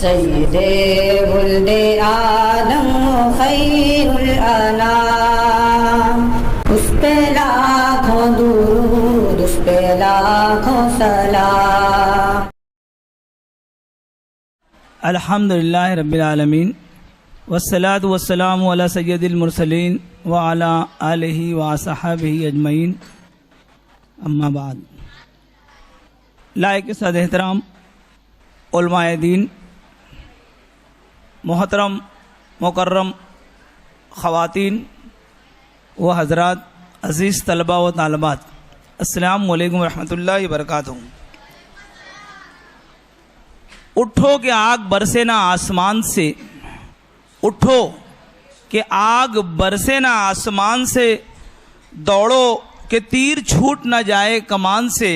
सय्यदे वुल्दे आदम खैरुल अनाम, उस पे लाखों दुरूद, उस पे लाखों सलाम। अल्हम्दुलिल्लाहि रब्बिल आलमीन वस्सलातु वस्सलामु अला सय्यदिल मुरसलीन व अला आलिहि व असहाबिहि अजमईन, अम्मा बाद। लायक सद एहतराम उलमाए दीन, मोहतरम मुकर्रम ख़वातीन व हज़रात, अज़ीज़ तलबा व तालबात, अस्सलामु अलैकुम रहमतुल्लाहि व बरकातुहू। उठो कि आग बरसे ना आसमान से, उठो कि आग बरसे ना आसमान से, दौड़ो कि तीर छूट ना जाए कमान से।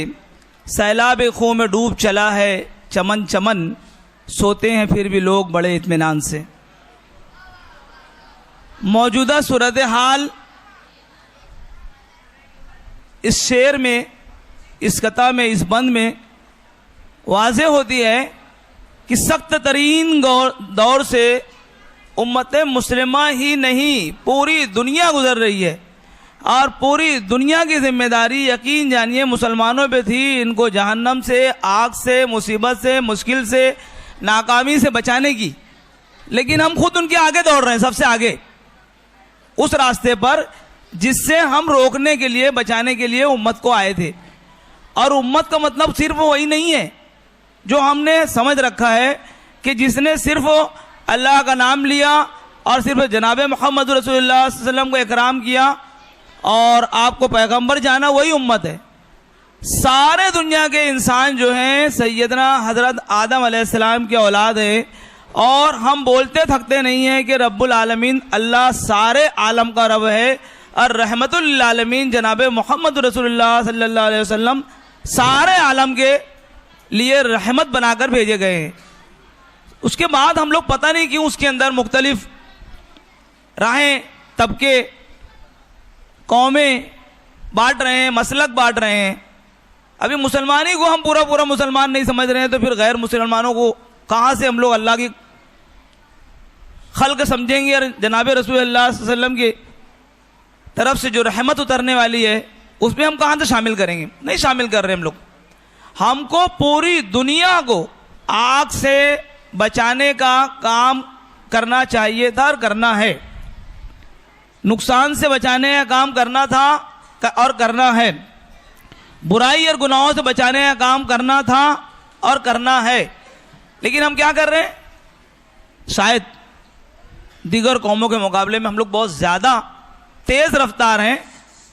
सैलाब खो में डूब चला है चमन चमन, सोते हैं फिर भी लोग बड़े इत्मीनान से। मौजूदा सूरत हाल इस शेर में, इस कथा में, इस बंद में वाज़ेह होती है कि सख्त तरीन दौर से उम्मत मुस्लिमा ही नहीं पूरी दुनिया गुजर रही है, और पूरी दुनिया की जिम्मेदारी यकीन जानिए मुसलमानों पे थी इनको जहन्नम से, आग से, मुसीबत से, मुश्किल से, नाकामी से बचाने की। लेकिन हम खुद उनके आगे दौड़ रहे हैं, सबसे आगे, उस रास्ते पर जिससे हम रोकने के लिए, बचाने के लिए उम्मत को आए थे। और उम्मत का मतलब सिर्फ वही नहीं है जो हमने समझ रखा है कि जिसने सिर्फ अल्लाह का नाम लिया और सिर्फ जनाब मोहम्मद रसूलुल्लाह सल्लल्लाहु अलैहि वसल्लम को इकराम किया और आपको पैगंबर जाना, वही उम्मत है। सारे दुनिया के इंसान जो हैं सैयदना हज़रत आदम अलैहिस्सलाम की औलाद है, और हम बोलते थकते नहीं हैं कि रब्बुल आलमीन अल्लाह सारे आलम का रब है, और रहमतुल लिल आलमीन जनाब मोहम्मद रसूलुल्लाह सल्लल्लाहु अलैहि वसल्लम सारे आलम के लिए रहमत बनाकर भेजे गए हैं। उसके बाद हम लोग पता नहीं क्यों उसके अंदर मुख्तलिफ राहें, तबके, कौमें बांट रहे हैं, मसलक बांट रहे हैं। अभी मुसलमानी को हम पूरा पूरा मुसलमान नहीं समझ रहे हैं, तो फिर गैर मुसलमानों को कहाँ से हम लोग अल्लाह की खल्क समझेंगे? और जनाब रसूलुल्लाह सल्लल्लाहु अलैहि वसल्लम की तरफ से जो रहमत उतरने वाली है उसमें हम कहाँ से शामिल करेंगे? नहीं शामिल कर रहे हम लोग। हमको पूरी दुनिया को आग से बचाने का काम करना चाहिए था और करना है, नुकसान से बचाने का काम करना था और करना है, बुराई और गुनाहों से बचाने का काम करना था और करना है। लेकिन हम क्या कर रहे हैं? शायद दीगर कौमों के मुकाबले में हम लोग बहुत ज़्यादा तेज़ रफ्तार हैं,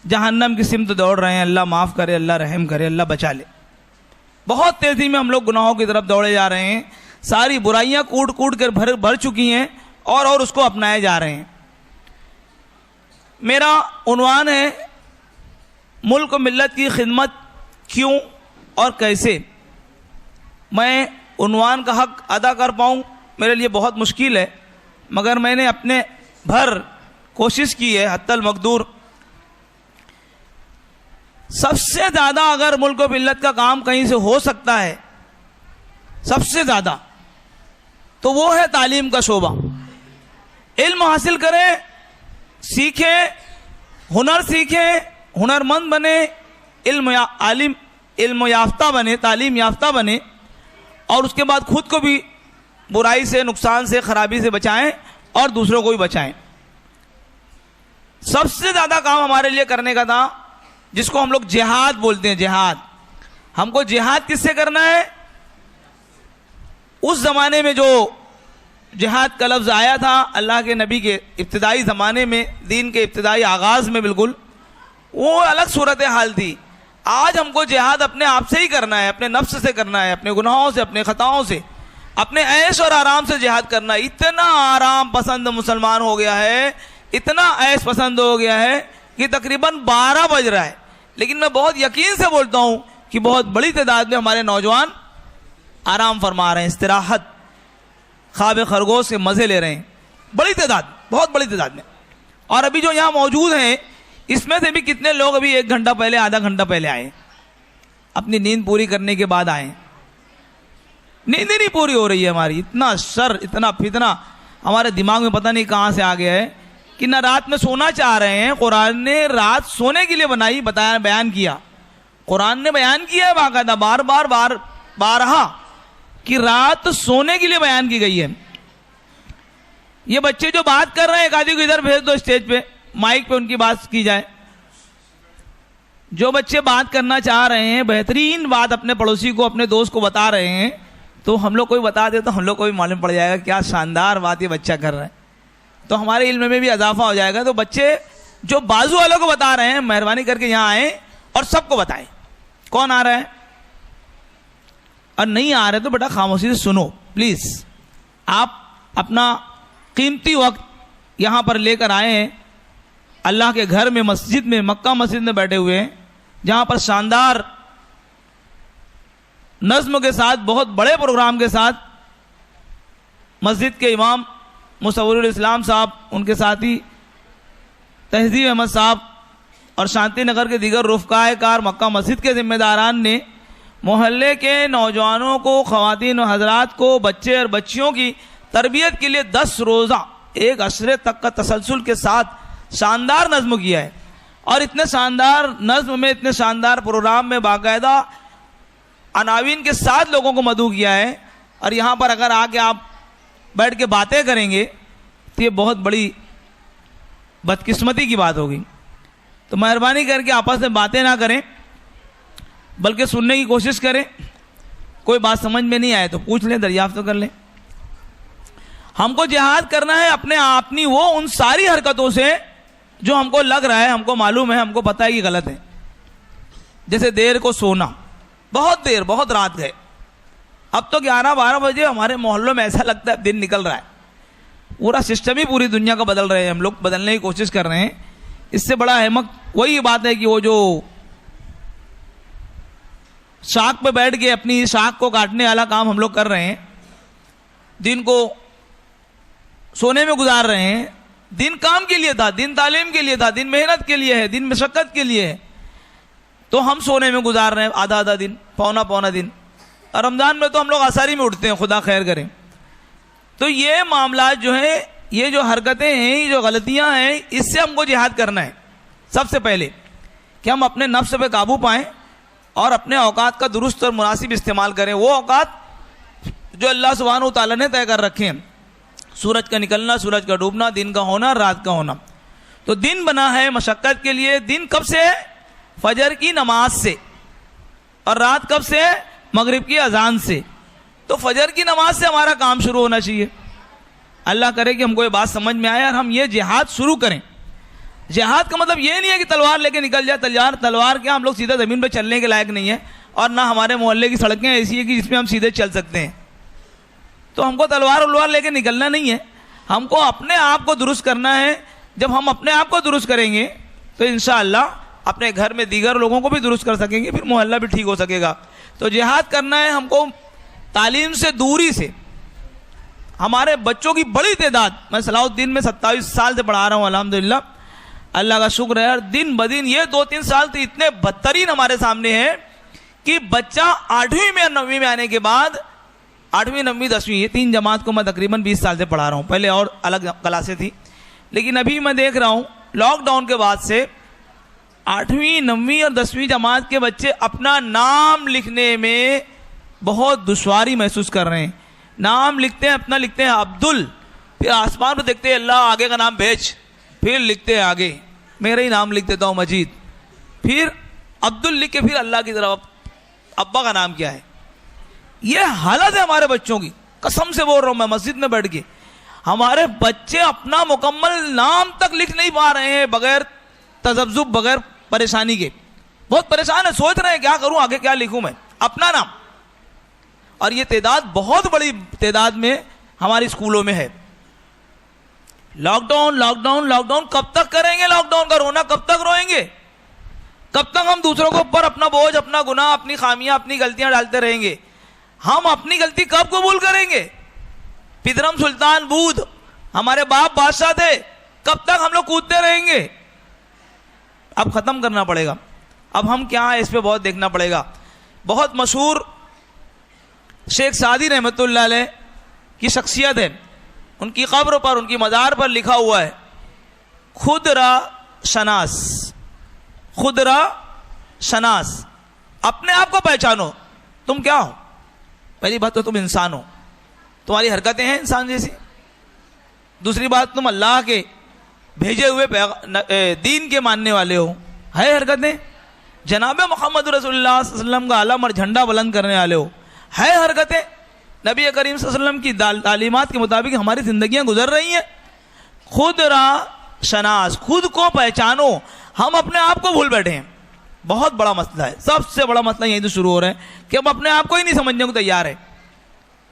जहन्नम की सिमत दौड़ रहे हैं। अल्लाह माफ़ करे, अल्लाह रहम करे, अल्लाह बचा ले। बहुत तेज़ी में हम लोग गुनाहों की तरफ दौड़े जा रहे हैं, सारी बुराइयां कूट कूट कर भर चुकी हैं और उसको अपनाए जा रहे हैं। मेरा उन्वान है मुल्क मिल्लत की खिदमत क्यों और कैसे। मैं उन्वान का हक अदा कर पाऊँ मेरे लिए बहुत मुश्किल है, मगर मैंने अपने भर कोशिश की है हत्तल मकदूर। सबसे ज़्यादा अगर मुल्क मिल्लत का काम कहीं से हो सकता है सबसे ज़्यादा, तो वो है तालीम का शोबा। इल्म हासिल करें, सीखें, हुनर सीखें, हुनरमंद बने, इल्म याफ्ता बने, तालीम याफ्ता बने, और उसके बाद खुद को भी बुराई से, नुकसान से, खराबी से बचाएं और दूसरों को भी बचाएं। सबसे ज़्यादा काम हमारे लिए करने का था, जिसको हम लोग जिहाद बोलते हैं। जिहाद, हमको जिहाद किससे करना है? उस ज़माने में जो जिहाद का लफ्ज़ आया था अल्लाह के नबी के इब्तिदाई ज़माने में, दीन के इब्तिदाई आगाज़ में, बिल्कुल वो अलग सूरत हाल थी। आज हमको जिहाद अपने आप से ही करना है, अपने नफ्स से करना है, अपने गुनाहों से, अपने ख़ताओं से, अपने ऐश और आराम से जिहाद करना है। इतना आराम पसंद मुसलमान हो गया है, इतना ऐश पसंद हो गया है कि तकरीबन 12 बज रहा है, लेकिन मैं बहुत यकीन से बोलता हूँ कि बहुत बड़ी तादाद में हमारे नौजवान आराम फरमा रहे हैं, इस्तिराहत, ख्वाब खरगोश के मज़े ले रहे हैं, बड़ी तादाद, बहुत बड़ी तादाद में। और अभी जो यहाँ मौजूद हैं इसमें से भी कितने लोग अभी 1 घंटा पहले, आधा घंटा पहले आए, अपनी नींद पूरी करने के बाद आए। नींद ही नहीं पूरी हो रही है हमारी। इतना शर, इतना फितना हमारे दिमाग में पता नहीं कहाँ से आ गया है कि ना रात में सोना चाह रहे हैं। कुरान ने रात सोने के लिए बनाई, बताया, बयान किया, कुरान ने बयान किया है बाकायदा बारहा कि रात सोने के लिए बयान की गई है। ये बच्चे जो बात कर रहे हैं, एक आदमी को इधर भेज दो स्टेज पे, माइक पे उनकी बात की जाए। जो बच्चे बात करना चाह रहे हैं, बेहतरीन बात अपने पड़ोसी को, अपने दोस्त को बता रहे हैं, तो हम लोग कोई बता दे तो हम लोग को भी मालूम पड़ जाएगा क्या शानदार बात ये बच्चा कर रहा है, तो हमारे इल्म में भी इजाफा हो जाएगा। तो बच्चे जो बाजू वालों को बता रहे हैं, मेहरबानी करके यहाँ आए और सबको बताएं। कौन आ रहा है और नहीं आ रहे तो बेटा खामोशी से सुनो प्लीज। आप अपना कीमती वक्त यहाँ पर लेकर आए हैं, अल्लाह के घर में, मस्जिद में, मक्का मस्जिद में बैठे हुए हैं, जहाँ पर शानदार नज्म के साथ, बहुत बड़े प्रोग्राम के साथ मस्जिद के इमाम मुसव्विरुल इस्लाम साहब, उनके साथी तहजीब अहमद साहब और शांति नगर के दीगर रुफ़क़ाए कार मक्का मस्जिद के जिम्मेदारान ने मोहल्ले के नौजवानों को, ख़वातीन व हज़रात को, बच्चे और बच्चियों की तरबियत के लिए 10 रोज़ा एक अशरे तक का तसलसल के साथ शानदार नज्म किया है। और इतने शानदार नज्म में, इतने शानदार प्रोग्राम में बाकायदा अनावीन के साथ लोगों को मदऊ किया है। और यहाँ पर अगर आके आप बैठ के बातें करेंगे तो ये बहुत बड़ी बदकिस्मती की बात होगी। तो मेहरबानी करके आपस में बातें ना करें, बल्कि सुनने की कोशिश करें। कोई बात समझ में नहीं आए तो पूछ लें, दरियाफ्त तो कर लें। हमको जिहाद करना है अपने अपनी वो उन सारी हरकतों से जो हमको लग रहा है, हमको मालूम है, हमको पता है कि गलत है। जैसे देर को सोना, बहुत देर, बहुत रात गए, अब तो 11-12 बजे हमारे मोहल्लों में ऐसा लगता है दिन निकल रहा है। पूरा सिस्टम ही पूरी दुनिया का बदल रहे हैं, हम लोग बदलने की कोशिश कर रहे हैं। इससे बड़ा अहमक वही बात है कि वो जो शाख पे बैठ के अपनी शाख को काटने वाला काम हम लोग कर रहे हैं, दिन को सोने में गुजार रहे हैं। दिन काम के लिए था, दिन तालीम के लिए था, दिन मेहनत के लिए है, दिन मशक्कत के लिए है, तो हम सोने में गुजार रहे हैं आधा दिन, पौना दिन। और रमज़ान में तो हम लोग आसारी में उठते हैं, खुदा खैर करें। तो ये मामला जो है, ये जो हरकतें हैं, ये जो गलतियां हैं, इससे हमको जिहाद करना है। सबसे पहले कि हम अपने नफ्स पे काबू पाएं और अपने औकात का दुरुस्त और मुनासिब इस्तेमाल करें। वो औकात जो अल्लाह सुब्हानहू व तआला ने तय कर रखे हैं, सूरज का निकलना, सूरज का डूबना, दिन का होना, रात का होना। तो दिन बना है मशक्कत के लिए। दिन कब से है? फजर की नमाज से। और रात कब से है? मगरिब की अजान से। तो फजर की नमाज से हमारा काम शुरू होना चाहिए। अल्लाह करे कि हमको ये बात समझ में आए और हम ये जिहाद शुरू करें। जिहाद का मतलब ये नहीं है कि तलवार लेके निकल जाए। तलवार क्या, हम लोग सीधा ज़मीन पे चलने के लायक नहीं है, और ना हमारे मोहल्ले की सड़कें ऐसी है कि जिसमें हम सीधे चल सकते हैं। तो हमको तलवार उलवार लेके निकलना नहीं है, हमको अपने आप को दुरुस्त करना है। जब हम अपने आप को दुरुस्त करेंगे तो इंशाअल्लाह अपने घर में दीगर लोगों को भी दुरुस्त कर सकेंगे, फिर मोहल्ला भी ठीक हो सकेगा। तो जिहाद करना है हमको तालीम से, दूरी से। हमारे बच्चों की बड़ी तादाद, मैं सलाहुद्दीन में 27 साल से पढ़ा रहा हूँ, अल्हम्दुलिल्लाह, अल्लाह का शुक्र है। और दिन ब दिन ये 2-3 साल तो इतने बदतरीन हमारे सामने हैं कि बच्चा 8वीं में और 9वीं में आने के बाद, 8वीं 9वीं 10वीं, ये 3 जमात को मैं तकरीबन 20 साल से पढ़ा रहा हूँ। पहले और अलग क्लासें थी, लेकिन अभी मैं देख रहा हूँ लॉकडाउन के बाद से 8वीं 9वीं और 10वीं जमात के बच्चे अपना नाम लिखने में बहुत दुश्वारी महसूस कर रहे हैं। नाम लिखते हैं, अपना लिखते हैं अब्दुल, फिर आसमान पर देखते हैं अल्लाह आगे का नाम भेज, फिर लिखते हैं आगे मेरा ही नाम लिख देता हूँ मजीद, फिर अब्दुल लिख के फिर अल्लाह की तरफ अब्बा का नाम क्या है। ये हालत है हमारे बच्चों की, कसम से बोल रहा हूँ मैं, मस्जिद में बैठ के हमारे बच्चे अपना मुकम्मल नाम तक लिख नहीं पा रहे हैं बगैर तजब्जुब, बगैर परेशानी के। बहुत परेशान है, सोच रहे हैं क्या करूं, आगे क्या लिखूं मैं, अपना नाम। और ये तादाद बहुत बड़ी तादाद में हमारे स्कूलों में है। लॉकडाउन लॉकडाउन लॉकडाउन, कब तक करेंगे लॉकडाउन का रोना, कब तक रोएंगे? कब तक हम दूसरों के ऊपर अपना बोझ, अपना गुनाह, अपनी खामियां, अपनी गलतियां डालते रहेंगे? हम अपनी गलती कब कबूल करेंगे? पितरम सुल्तान बूद, हमारे बाप बादशाह थे, कब तक हम लोग कूदते रहेंगे? अब खत्म करना पड़ेगा। अब हम क्या है इस पे बहुत देखना पड़ेगा। बहुत मशहूर शेख सादी रहमतुल्लाह अलैह की शख्सियत है, उनकी कब्र पर, उनकी मज़ार पर लिखा हुआ है खुदरा शनास, खुदरा शनास, अपने आप को पहचानो, तुम क्या हो। पहली बात तो तुम इंसान हो, तुम्हारी हरकतें हैं इंसान जैसी। दूसरी बात, तुम अल्लाह के भेजे हुए दीन के मानने वाले हो, है हरकतें। जनाब मोहम्मद रसूलुल्लाह सल्लल्लाहु अलैहि वसल्लम का आलम और झंडा बुलंद करने वाले हो, है हरकतें। नबी करीम सल्लल्लाहु अलैहि वसल्लम की तालीमात के मुताबिक हमारी जिंदगियां गुजर रही हैं। खुदरा शनास, खुद को पहचानो। हम अपने आप को भूल बैठे हैं, बहुत बड़ा मसला है। सबसे बड़ा मसला यहीं से शुरू हो रहा है कि हम अपने आप को ही नहीं समझने को तैयार है।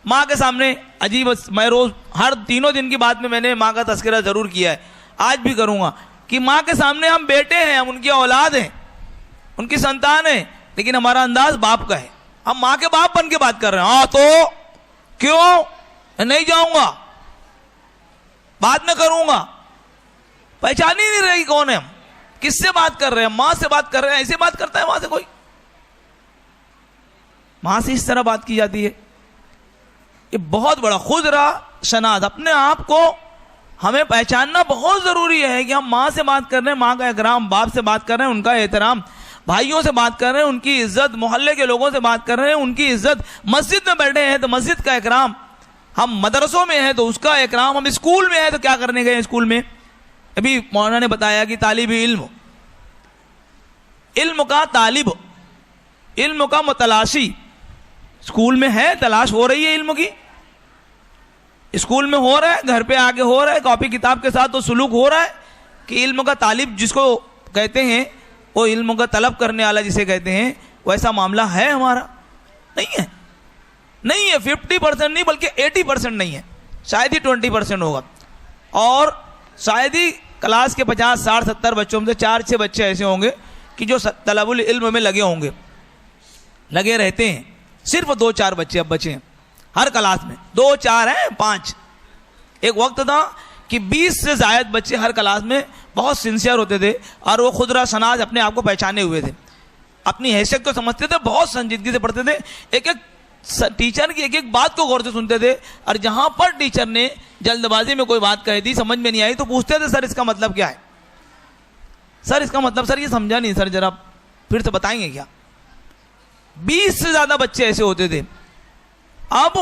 माँ के सामने अजीब, मैं रोज हर तीनों दिन की बात में मैंने माँ का तस्करा जरूर किया है, आज भी करूंगा, कि माँ के सामने हम बेटे हैं, हम उनकी औलाद हैं, उनकी संतान है, लेकिन हमारा अंदाज बाप का है। हम माँ के बाप बन के बात कर रहे हैं। हाँ तो क्यों नहीं जाऊंगा, बात में करूंगा, पहचान ही नहीं रहेगी कौन है हम, किससे बात कर रहे हैं। माँ से बात कर रहे हैं, ऐसे बात करता है माँ से कोई? माँ से इस तरह बात की जाती है। ये बहुत बड़ा खुदरा शनाद, अपने आप को हमें पहचानना बहुत जरूरी है कि हम माँ से बात कर रहे हैं, माँ का एहतराम, बाप से बात कर रहे हैं, उनका एहतराम, भाइयों से बात कर रहे हैं, उनकी इज्जत, मोहल्ले के लोगों से बात कर रहे हैं, उनकी इज्जत, मस्जिद में बैठे हैं तो मस्जिद का इकराम, हम मदरसों में हैं तो उसका इकराम, हम स्कूल में हैं तो क्या करने गए स्कूल में। अभी मौलाना ने बताया कि तालिब इल्म, इल्म का तालिब, इल्म का मुतलाशी, स्कूल में है, तलाश हो रही है इल्म की, स्कूल में हो रहा है, घर पे आके हो रहा है, कॉपी किताब के साथ तो सुलूक हो रहा है कि इल्म का तालिब जिसको कहते हैं, वो इल्म का तलब करने वाला जिसे कहते हैं, वैसा मामला है हमारा? नहीं है, नहीं है। 50% नहीं बल्कि 80% नहीं है, शायद ही 20% होगा। और शायद ही क्लास के 50, 60, 70 बच्चों में से 4-6 बच्चे ऐसे होंगे कि जो तलबुल इल्म में लगे होंगे, लगे रहते हैं। सिर्फ 2-4 बच्चे अब बचे हैं हर क्लास में, 2-4 हैं, 5। एक वक्त था कि 20 से ज़ायद बच्चे हर क्लास में बहुत सिंसियर होते थे और वो खुदरा शनाज अपने आप को पहचाने हुए थे, अपनी हैसियत को समझते थे, बहुत संजीदगी से पढ़ते थे, एक एक टीचर की एक एक बात को गौर से सुनते थे। और जहां पर टीचर ने जल्दबाजी में कोई बात कह दी, समझ में नहीं आई, तो पूछते थे सर इसका मतलब क्या है, सर इसका मतलब, सर ये समझा नहीं, सर जरा फिर से बताएंगे क्या। 20 से ज्यादा बच्चे ऐसे होते थे। अब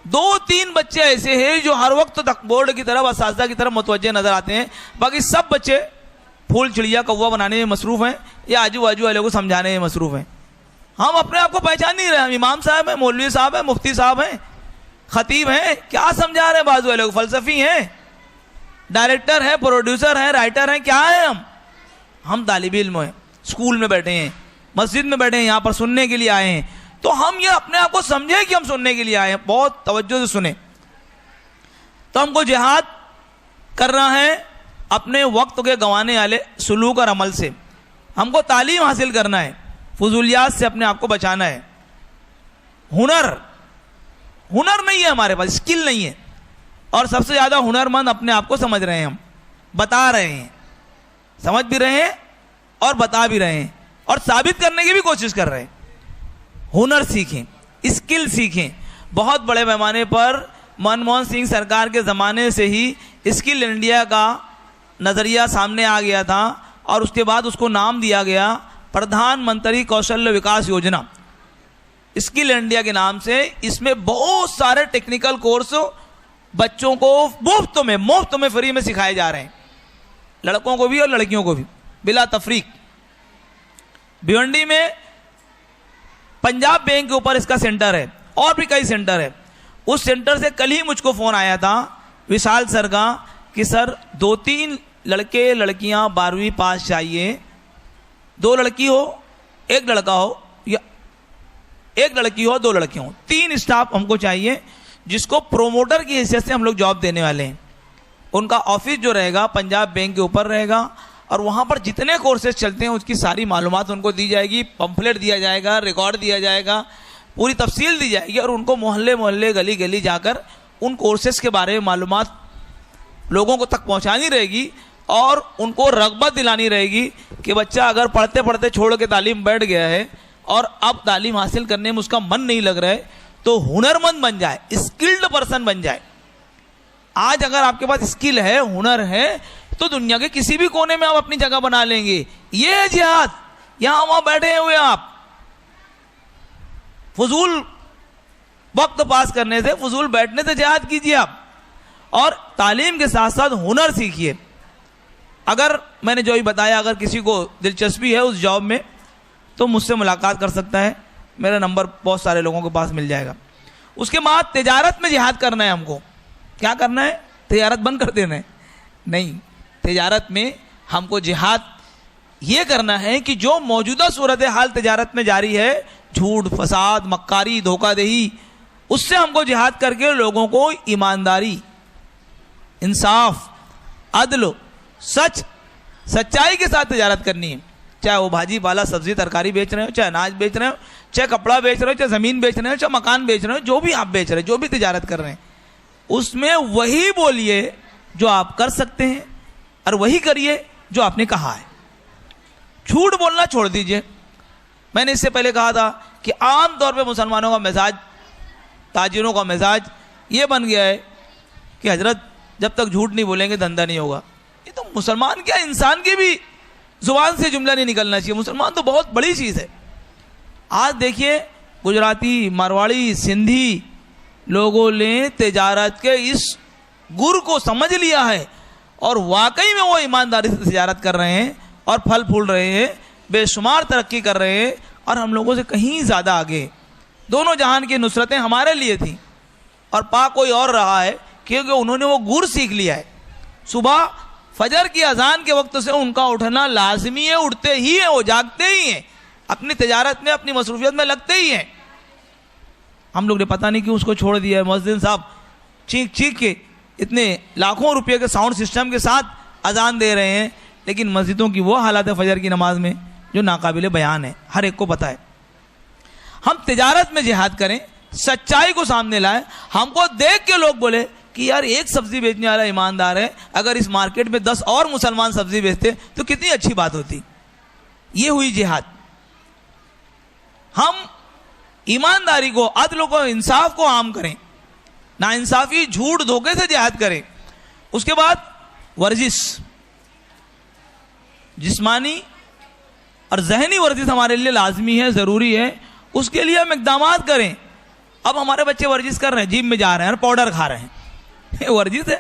2-3 बच्चे ऐसे हैं जो हर वक्त तक बोर्ड की तरफ, असातिज़ा की तरफ मुतवज्जे नजर आते हैं, बाकी सब बच्चे फूल चिड़िया कौवा बनाने में मसरूफ हैं या आजू बाजू वाले को समझाने में मसरूफ हैं। हम अपने आप को पहचान नहीं रहे। हम इमाम साहब हैं, मौलवी साहब हैं, मुफ्ती साहब हैं, खतीब हैं, क्या समझा रहे हैं बाजू वाले को, फलसफी हैं, डायरेक्टर हैं, प्रोड्यूसर हैं, राइटर हैं, क्या है हम तालिब इल्म हैं, स्कूल में बैठे हैं, मस्जिद में बैठे हैं, यहाँ पर सुनने के लिए आए हैं। तो हम ये अपने आप को समझे कि हम सुनने के लिए आए हैं, बहुत तवज्जो से सुने। तो हमको जिहाद करना है अपने वक्त के गंवाने वाले सुलूक और अमल से, हमको तालीम हासिल करना है, फजूलियात से अपने आप को बचाना है। हुनर नहीं है हमारे पास, स्किल नहीं है, और सबसे ज्यादा हुनरमंद अपने आप को समझ रहे हैं, हम बता रहे हैं, समझ भी रहे हैं और बता भी रहे हैं और साबित करने की भी कोशिश कर रहे हैं। हुनर सीखें, स्किल सीखें। बहुत बड़े पैमाने पर मनमोहन सिंह सरकार के ज़माने से ही स्किल इंडिया का नज़रिया सामने आ गया था और उसके बाद उसको नाम दिया गया प्रधानमंत्री कौशल्य विकास योजना, स्किल इंडिया के नाम से। इसमें बहुत सारे टेक्निकल कोर्स बच्चों को मुफ्त में फ्री में सिखाए जा रहे हैं, लड़कों को भी और लड़कियों को भी, बिला तफरीक। भिवंडी में पंजाब बैंक के ऊपर इसका सेंटर है और भी कई सेंटर है। उस सेंटर से कल ही मुझको फ़ोन आया था विशाल सर का कि सर 2-3 लड़के लड़कियां 12वीं पास चाहिए, 2 लड़की हो 1 लड़का हो, या 1 लड़की हो 2 लड़के हो, 3 स्टाफ हमको चाहिए जिसको प्रोमोटर की हैसियत से हम लोग जॉब देने वाले हैं। उनका ऑफिस जो रहेगा पंजाब बैंक के ऊपर रहेगा और वहाँ पर जितने कोर्सेज चलते हैं उसकी सारी मालूमात उनको दी जाएगी, पंफलेट दिया जाएगा, रिकॉर्ड दिया जाएगा, पूरी तफसील दी जाएगी और उनको मोहल्ले मोहल्ले गली गली जाकर उन कोर्सेज के बारे में मालूमात लोगों को तक पहुँचानी रहेगी और उनको रग़बत दिलानी रहेगी कि बच्चा अगर पढ़ते पढ़ते छोड़ के तालीम बैठ गया है और अब तालीम हासिल करने में उसका मन नहीं लग रहा है तो हुनरमंद बन जाए, स्किल्ड पर्सन बन जाए। आज अगर आपके पास स्किल है, हुनर है, तो दुनिया के किसी भी कोने में आप अपनी जगह बना लेंगे। ये है जिहाद। यहां वहां बैठे हुए आप फजूल वक्त पास करने से, फजूल बैठने से जिहाद कीजिए आप, और तालीम के साथ साथ हुनर सीखिए। अगर मैंने जो ही बताया, अगर किसी को दिलचस्पी है उस जॉब में तो मुझसे मुलाकात कर सकता है, मेरा नंबर बहुत सारे लोगों के पास मिल जाएगा। उसके बाद तिजारत में जिहाद करना है हमको। क्या करना है? तिजारत बंद कर देना है? नहीं, तिजारत में हमको जिहाद ये करना है कि जो मौजूदा सूरत हाल तिजारत में जारी है, झूठ, फसाद, मक्कारी, धोखाधड़ी, उससे हमको जिहाद करके लोगों को ईमानदारी, इंसाफ, अदल, सच, सच्चाई के साथ तिजारत करनी है। चाहे वो भाजी पाला, सब्जी, तरकारी बेच रहे हो, चाहे अनाज बेच रहे हो, चाहे कपड़ा बेच रहे हो, चाहे ज़मीन बेच रहे हो, चाहे मकान बेच रहे हो, जो भी आप बेच रहे हो, जो भी तिजारत कर रहे हैं, उसमें वही बोलिए जो आप कर सकते हैं और वही करिए जो आपने कहा है। झूठ बोलना छोड़ दीजिए। मैंने इससे पहले कहा था कि आम तौर पे मुसलमानों का मिजाज, ताजिरों का मिजाज ये बन गया है कि हजरत जब तक झूठ नहीं बोलेंगे धंधा नहीं होगा। ये तो मुसलमान क्या, इंसान की भी जुबान से जुमला नहीं निकलना चाहिए। मुसलमान तो बहुत बड़ी चीज़ है। आज देखिए, गुजराती, मारवाड़ी, सिंधी लोगों ने तिजारत के इस गुर को समझ लिया है और वाकई में वो ईमानदारी से तिजारत कर रहे हैं और फल फूल रहे हैं, बेशुमार तरक्की कर रहे हैं और हम लोगों से कहीं ज़्यादा आगे। दोनों जहान की नुसरतें हमारे लिए थी और पा कोई और रहा है, क्योंकि उन्होंने वो गुर सीख लिया है। सुबह फजर की अजान के वक्त से उनका उठना लाजमी है, उठते ही है, वो जागते ही हैं, अपनी तिजारत में, अपनी मसरूफियत में लगते ही हैं। हम लोग ने पता नहीं क्यों उसको छोड़ दिया है। मुअज्जिन साहब चीख चीख के इतने लाखों रुपए के साउंड सिस्टम के साथ अजान दे रहे हैं, लेकिन मस्जिदों की वो हालत है फजर की नमाज में जो नाकाबिले बयान है, हर एक को पता है। हम तिजारत में जिहाद करें, सच्चाई को सामने लाएं, हमको देख के लोग बोले कि यार एक सब्जी बेचने वाला ईमानदार है, अगर इस मार्केट में 10 और मुसलमान सब्जी बेचते तो कितनी अच्छी बात होती। ये हुई जिहाद। हम ईमानदारी को, अदल को, इंसाफ को आम करें, नाइंसाफी, झूठ, धोखे से जिहाद करें। उसके बाद वर्जिश, जिस्मानी और जहनी वर्जिश हमारे लिए लाजमी है, ज़रूरी है। उसके लिए हम इक़दाम करें। अब हमारे बच्चे वर्जिश कर रहे हैं, जिम में जा रहे हैं और पाउडर खा रहे हैं, ये वर्जिश है?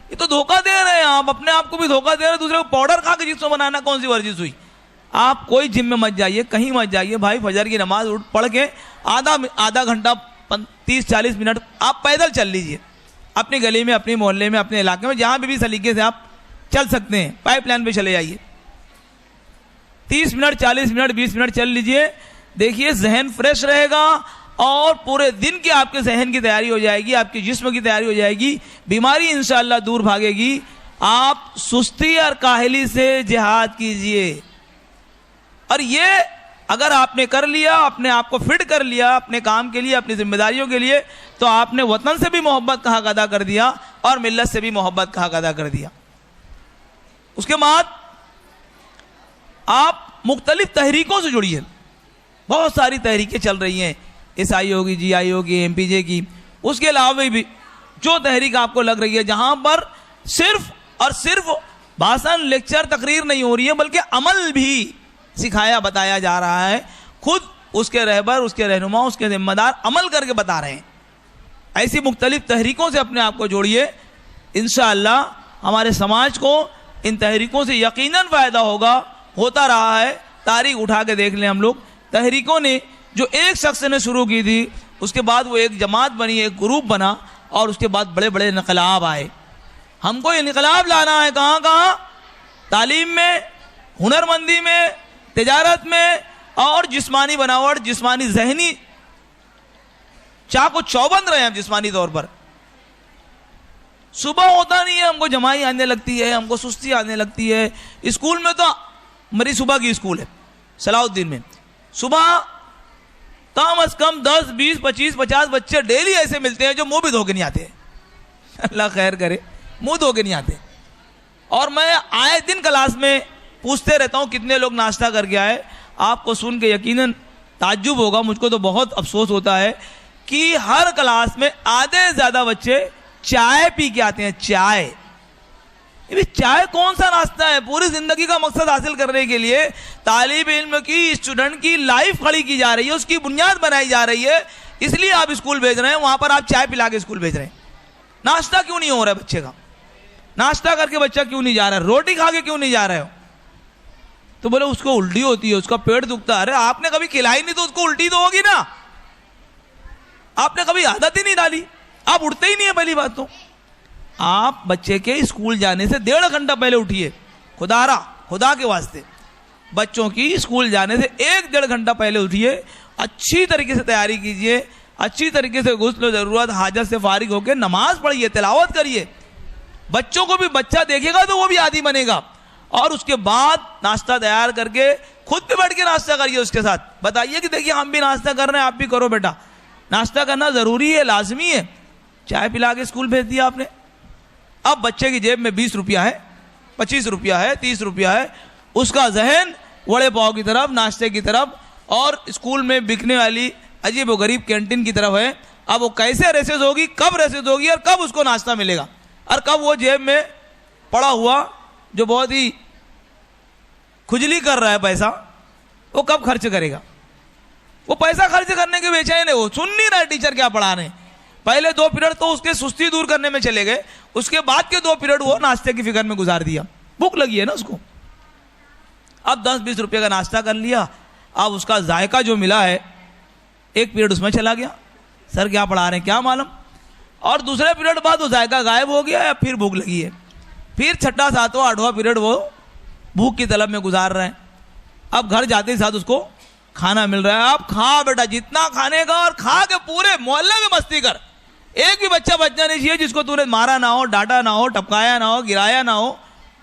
ये तो धोखा दे रहे हैं। आप अपने आप को भी धोखा दे रहे हैं, दूसरे को पाउडर खा के जिस्म बनाना कौन सी वर्जिश हुई? आप कोई जिम में मत जाइए, कहीं मत जाइए भाई। फजर की नमाज उठ पढ़ के आधा घंटा 30-40 मिनट आप पैदल चल लीजिए, अपनी गली में, अपने मोहल्ले में, अपने इलाके में, जहाँ भी सलीके से आप चल सकते हैं। पाइपलाइन पे चले जाइए, 30 मिनट, 40 मिनट, 20 मिनट चल लीजिए। देखिए जहन फ्रेश रहेगा और पूरे दिन की आपके जहन की तैयारी हो जाएगी, आपकी जिस्म की तैयारी हो जाएगी, बीमारी इंशाअल्लाह दूर भागेगी। आप सुस्ती और काहली से जिहाद कीजिए, और ये अगर आपने कर लिया, अपने आप को फिट कर लिया अपने काम के लिए, अपनी जिम्मेदारियों के लिए, तो आपने वतन से भी मोहब्बत का हक अदा कर दिया और मिल्लत से भी मोहब्बत का हक अदा कर दिया। उसके बाद आप मुख्तलिफ तहरीकों से जुड़िए। बहुत सारी तहरीकें चल रही हैं, SI होगी, GI होगी, MPJ की। उसके अलावा भी जो तहरीक आपको लग रही है, जहां पर सिर्फ और सिर्फ भाषण, लेक्चर, तकरीर नहीं हो रही है, बल्कि अमल भी सिखाया बताया जा रहा है, खुद उसके रहबर, उसके रहनुमा, उसके जिम्मेदार अमल करके बता रहे हैं। ऐसी मुख्तलिफ तहरीकों से अपने आप को जोड़िए। इंशाअल्लाह हमारे समाज को इन तहरीकों से यकीनन फ़ायदा होगा, होता रहा है। तारीख उठा के देख लें हम लोग, तहरीकों ने जो एक शख्स ने शुरू की थी, उसके बाद वो एक जमात बनी, एक ग्रुप बना, और उसके बाद बड़े बड़े इनकलाब आए। हमको इनकलाब लाना है कहाँ कहाँ? तालीम में, हुनरमंदी में, तिजारत में, और जिस्मानी बनावट, जिस्मानी जहनी चाको चौबंद रहे हैं जिस्मानी तौर पर। सुबह होता नहीं है, हमको जमाई आने लगती है, हमको सुस्ती आने लगती है। स्कूल में तो मेरी सुबह की स्कूल है सलाउद्दीन में, सुबह कम अज कम 10, 20, 25, 50 बच्चे डेली ऐसे मिलते हैं जो मुंह भी धो के नहीं आते। अल्लाह खैर करे, मुंह धो के नहीं आते। और मैं आए दिन क्लास में पूछते रहता हूँ कितने लोग नाश्ता करके आए। आपको सुन के यकीनन ताज्जुब होगा, मुझको तो बहुत अफसोस होता है कि हर क्लास में आधे से ज्यादा बच्चे चाय पी के आते हैं। चाय, ये चाय कौन सा नाश्ता है? पूरी जिंदगी का मकसद हासिल करने के लिए तालिब इल्म की, स्टूडेंट की लाइफ खड़ी की जा रही है, उसकी बुनियाद बनाई जा रही है, इसलिए आप स्कूल भेज रहे हैं। वहां पर आप चाय पिला के स्कूल भेज रहे हैं। नाश्ता क्यों नहीं हो रहा है बच्चे का? नाश्ता करके बच्चा क्यों नहीं जा रहा है? रोटी खा के क्यों नहीं जा रहे हो? तो बोले उसको उल्टी होती है, उसका पेट दुखता है। अरे आपने कभी खिलाई नहीं तो उसको उल्टी तो होगी ना। आपने कभी आदत ही नहीं डाली, आप उठते ही नहीं है। पहली बात तो आप बच्चे के स्कूल जाने से 1.5 घंटा पहले उठिए। खुदा के वास्ते बच्चों की स्कूल जाने से 1-1.5 घंटा पहले उठिए। अच्छी तरीके से तैयारी कीजिए, अच्छी तरीके से गुस्ल जरूरत हाजत से फारिग होकर नमाज पढ़िए, तिलावत करिए। बच्चों को भी बच्चा देखेगा तो वो भी आदी बनेगा। और उसके बाद नाश्ता तैयार करके खुद भी बैठ के नाश्ता करिए उसके साथ। बताइए कि देखिए हम भी नाश्ता कर रहे हैं, आप भी करो बेटा। नाश्ता करना जरूरी है, लाजमी है। चाय पिला के स्कूल भेज दिया आपने। अब बच्चे की जेब में 20 रुपया है, 25 रुपया है, 30 रुपया है, उसका जहन वड़े पाव की तरफ, नाश्ते की तरफ और स्कूल में बिकने वाली अजीब व गरीब कैंटीन की तरफ है। अब वो कैसे रेसेस होगी, कब रेसेस होगी और कब उसको नाश्ता मिलेगा, और कब वो जेब में पड़ा हुआ जो बहुत ही खुजली कर रहा है पैसा, वो कब खर्च करेगा? वो पैसा खर्च करने के बेचैन है, वो सुन नहीं रहा है टीचर क्या पढ़ा रहे हैं। पहले 2 पीरियड तो उसके सुस्ती दूर करने में चले गए, उसके बाद के 2 पीरियड वो नाश्ते की फिक्र में गुजार दिया। भूख लगी है ना उसको। अब 10-20 रुपये का नाश्ता कर लिया, अब उसका जायका जो मिला है 1 पीरियड उसमें चला गया। सर क्या पढ़ा रहे हैं क्या मालूम। और दूसरे पीरियड बाद वो जायका गायब हो गया या फिर भूख लगी है। फिर 6ठा 7वां 8वां पीरियड वो भूख की तलब में गुजार रहे हैं। अब घर जाते ही साथ उसको खाना मिल रहा है। अब खा बेटा, जितना खाने का, और खा के पूरे मोहल्ले में मस्ती कर। एक भी बच्चा बचना नहीं चाहिए जिसको तूने मारा ना हो, डांटा ना हो, टपकाया ना हो, गिराया ना हो।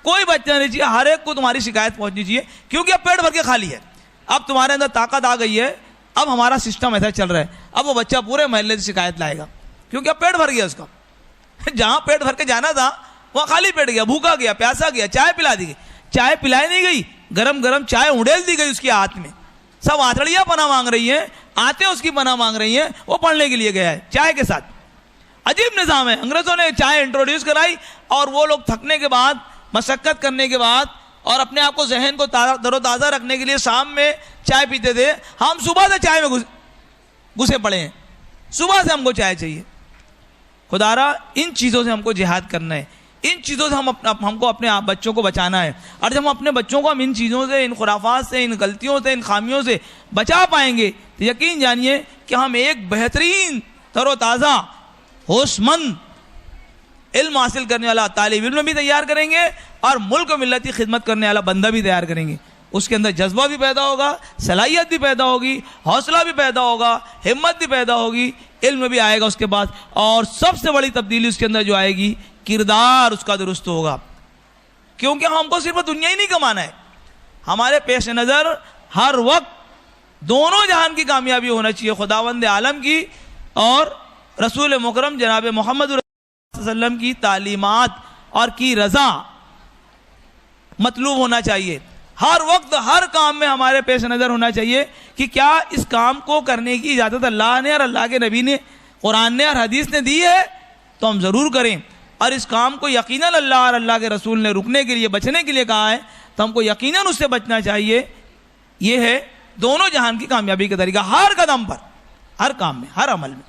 कोई बच्चा नहीं चाहिए। हर एक को तुम्हारी शिकायत पहुंचनी चाहिए, क्योंकि अब पेट भर के खाली है। अब तुम्हारे अंदर ताकत आ गई है। अब हमारा सिस्टम ऐसा चल रहा है। अब वो बच्चा पूरे मोहल्ले से शिकायत लाएगा, क्योंकि अब पेट भर गया उसका। जहां पेट भर के जाना था वहां खाली पेट गया, भूखा गया, प्यासा गया। चाय पिला दी गई, चाय पिलाई नहीं गई, गरम गरम चाय उड़ेल दी गई उसके हाथ में। सब आथड़ियां पना मांग रही हैं, आते उसकी पना मांग रही हैं। वो पढ़ने के लिए गया है चाय के साथ। अजीब निजाम है। अंग्रेजों ने चाय इंट्रोड्यूस कराई और वो लोग थकने के बाद, मशक्कत करने के बाद और अपने आप को जहन को तरोताज़ा रखने के लिए शाम में चाय पीते थे। हम सुबह से चाय में घुसे पड़े हैं। सुबह से हमको चाय चाहिए। खुदारा इन चीज़ों से हमको जिहाद करना है। इन चीज़ों से हमको अपने आप बच्चों को बचाना है। और जब हम अपने बच्चों को हम इन चीज़ों से, इन खुराफात से, इन गलतियों से, इन खामियों से बचा पाएंगे तो यकीन जानिए कि हम एक बेहतरीन तरोताज़ा, होशमंद, इल्म हासिल करने वाला तालिब इल्म भी तैयार करेंगे और मुल्क मिल्लत की खिदमत करने वाला बंदा भी तैयार करेंगे। उसके अंदर जज्बा भी पैदा होगा, सलाहियत भी पैदा होगी, हौसला भी पैदा होगा, हिम्मत भी पैदा होगी, इल्म भी आएगा उसके पास। और सबसे बड़ी तब्दीली उसके अंदर जो आएगी, किरदार उसका दुरुस्त होगा। क्योंकि हमको सिर्फ दुनिया ही नहीं कमाना है, हमारे पेश नज़र हर वक्त दोनों जहान की कामयाबी होना चाहिए। खुदावंद आलम की और रसूल मुकरम जनाब मोहम्मद वसल्लम की तालीमात और की रज़ा मतलूब होना चाहिए। हर वक्त हर काम में हमारे पेश नज़र होना चाहिए कि क्या इस काम को करने की इजाज़त अल्लाह ने और अल्लाह के नबी ने, कुरान ने और हदीस ने दी है तो हम ज़रूर करें। और इस काम को यकीनन अल्लाह और अल्लाह के रसूल ने रुकने के लिए, बचने के लिए कहा है तो हमको यकीनन उससे बचना चाहिए। ये है दोनों जहान की कामयाबी का तरीका। हर कदम पर, हर काम में, हर अमल में।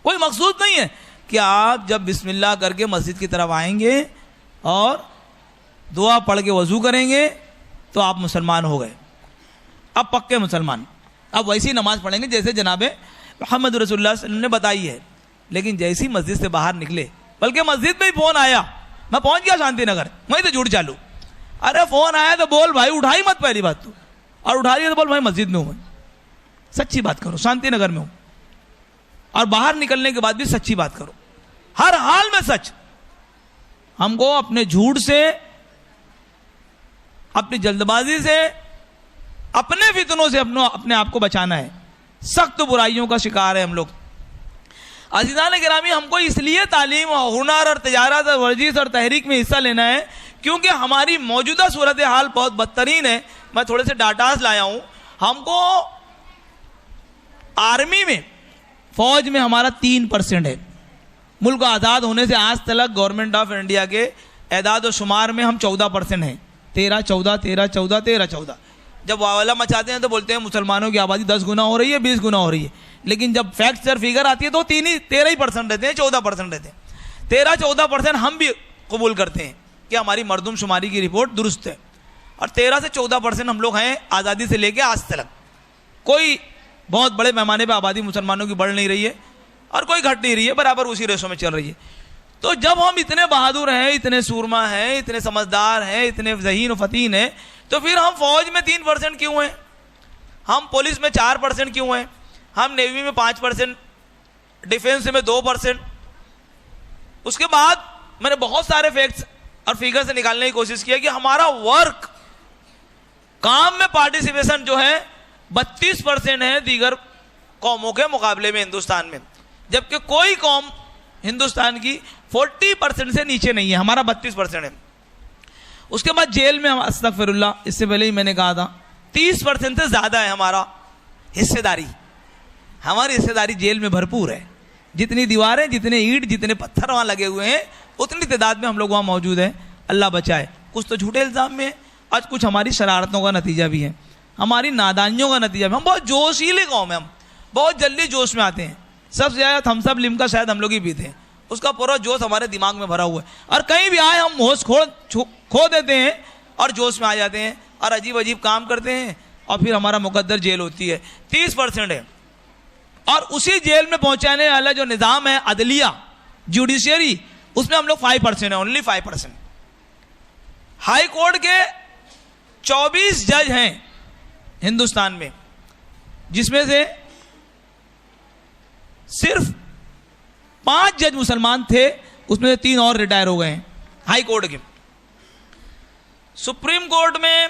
कोई मकसूद नहीं है कि आप जब बिस्मिल्लाह करके मस्जिद की तरफ आएंगे और दुआ पढ़ के वज़ू करेंगे तो आप मुसलमान हो गए, अब पक्के मुसलमान। अब वैसी नमाज पढ़ेंगे जैसे जनाब मोहम्मद रसूलुल्लाह सल्लल्लाहु अलैहि वसल्लम ने बताई है। लेकिन जैसी मस्जिद से बाहर निकले, बल्कि मस्जिद में ही फ़ोन आया, मैं पहुंच गया शांतिनगर, वहीं तो झूठ चालू। अरे फ़ोन आया तो बोल भाई, उठाई मत पहली बात तो, और उठा लिया तो बोल भाई मस्जिद में हूँ, सच्ची बात करो, शांतिनगर में हूँ। और बाहर निकलने के बाद भी सच्ची बात करो, हर हाल में सच। हमको अपने झूठ से, अपनी जल्दबाजी से, अपने फितनों से अपने आप को बचाना है। सख्त बुराइयों का शिकार है हम लोग। अज़ीज़ान गिरामी, हमको इसलिए तालीम, हुनर और तिजारत और वर्जिश और तहरीक में हिस्सा लेना है क्योंकि हमारी मौजूदा सूरत हाल बहुत बदतरीन है। मैं थोड़े से डाटास लाया हूँ। हमको आर्मी में फौज में हमारा 3% है। मुल्क आज़ाद होने से आज तक गवर्नमेंट ऑफ इंडिया के एदाद और शुमार में हम 14% हैं। 13-14 जब वावला मचाते हैं तो बोलते हैं मुसलमानों की आबादी 10 गुना हो रही है, 20 गुना हो रही है, लेकिन जब फैक्ट्स और फिगर आती है तो 13% रहते हैं, 14% रहते हैं। 13-14% हम भी कबूल करते हैं कि हमारी मरदमशुमारी की रिपोर्ट दुरुस्त है, और 13 से 14% हम लोग हैं आज़ादी से लेकर आज तक। कोई बहुत बड़े पैमाने पर आबादी मुसलमानों की बढ़ नहीं रही है और कोई घट नहीं रही है, बराबर उसी रेशो में चल रही है। तो जब हम इतने बहादुर हैं, इतने सूरमा हैं, इतने समझदार हैं, इतने ज़हीन और फतीन हैं, तो फिर हम फौज में 3% क्यों हैं? हम पुलिस में 4% क्यों हैं? हम नेवी में 5%, डिफेंस में 2%। उसके बाद मैंने बहुत सारे फैक्ट्स और फिगर से निकालने की कोशिश किया कि हमारा वर्क काम में पार्टिसिपेशन जो है 32% है दीगर कौमों के मुकाबले में हिंदुस्तान में, जबकि कोई कौम हिंदुस्तान की 40% से नीचे नहीं है, हमारा 32% है। उसके बाद जेल में हम अस्तगफिरुल्लाह, इससे पहले ही मैंने कहा था 30% से ज़्यादा है हमारा हिस्सेदारी। हमारी हिस्सेदारी जेल में भरपूर है। जितनी दीवारें, जितने ईंट, जितने पत्थर वहाँ लगे हुए हैं, उतनी तादाद में हम लोग वहाँ मौजूद हैं। अल्लाह बचाए। कुछ तो झूठे इल्ज़ाम में, आज कुछ हमारी शरारतों का नतीजा भी है, हमारी नादानियों का नतीजा भी। हम बहुत जोशीले कौम हैं, हम बहुत जल्दी जोश में आते हैं। सबसे ज़्यादा थम्स अप लिम्का शायद हम लोग ही पीते हैं, उसका पूरा जोश हमारे दिमाग में भरा हुआ है, और कहीं भी आए हम होश खो देते हैं और जोश में आ जाते हैं और अजीब अजीब काम करते हैं, और फिर हमारा मुकद्दर जेल होती है। 30% है। और उसी जेल में पहुंचाने वाला जो निज़ाम है अदलिया, जुडिशियरी, उसमें हम लोग 5% है, ओनली 5%। हाई कोर्ट के 24 जज हैं हिंदुस्तान में, जिसमें से सिर्फ 5 जज मुसलमान थे, उसमें से 3 और रिटायर हो गए हैं हाई कोर्ट के। सुप्रीम कोर्ट में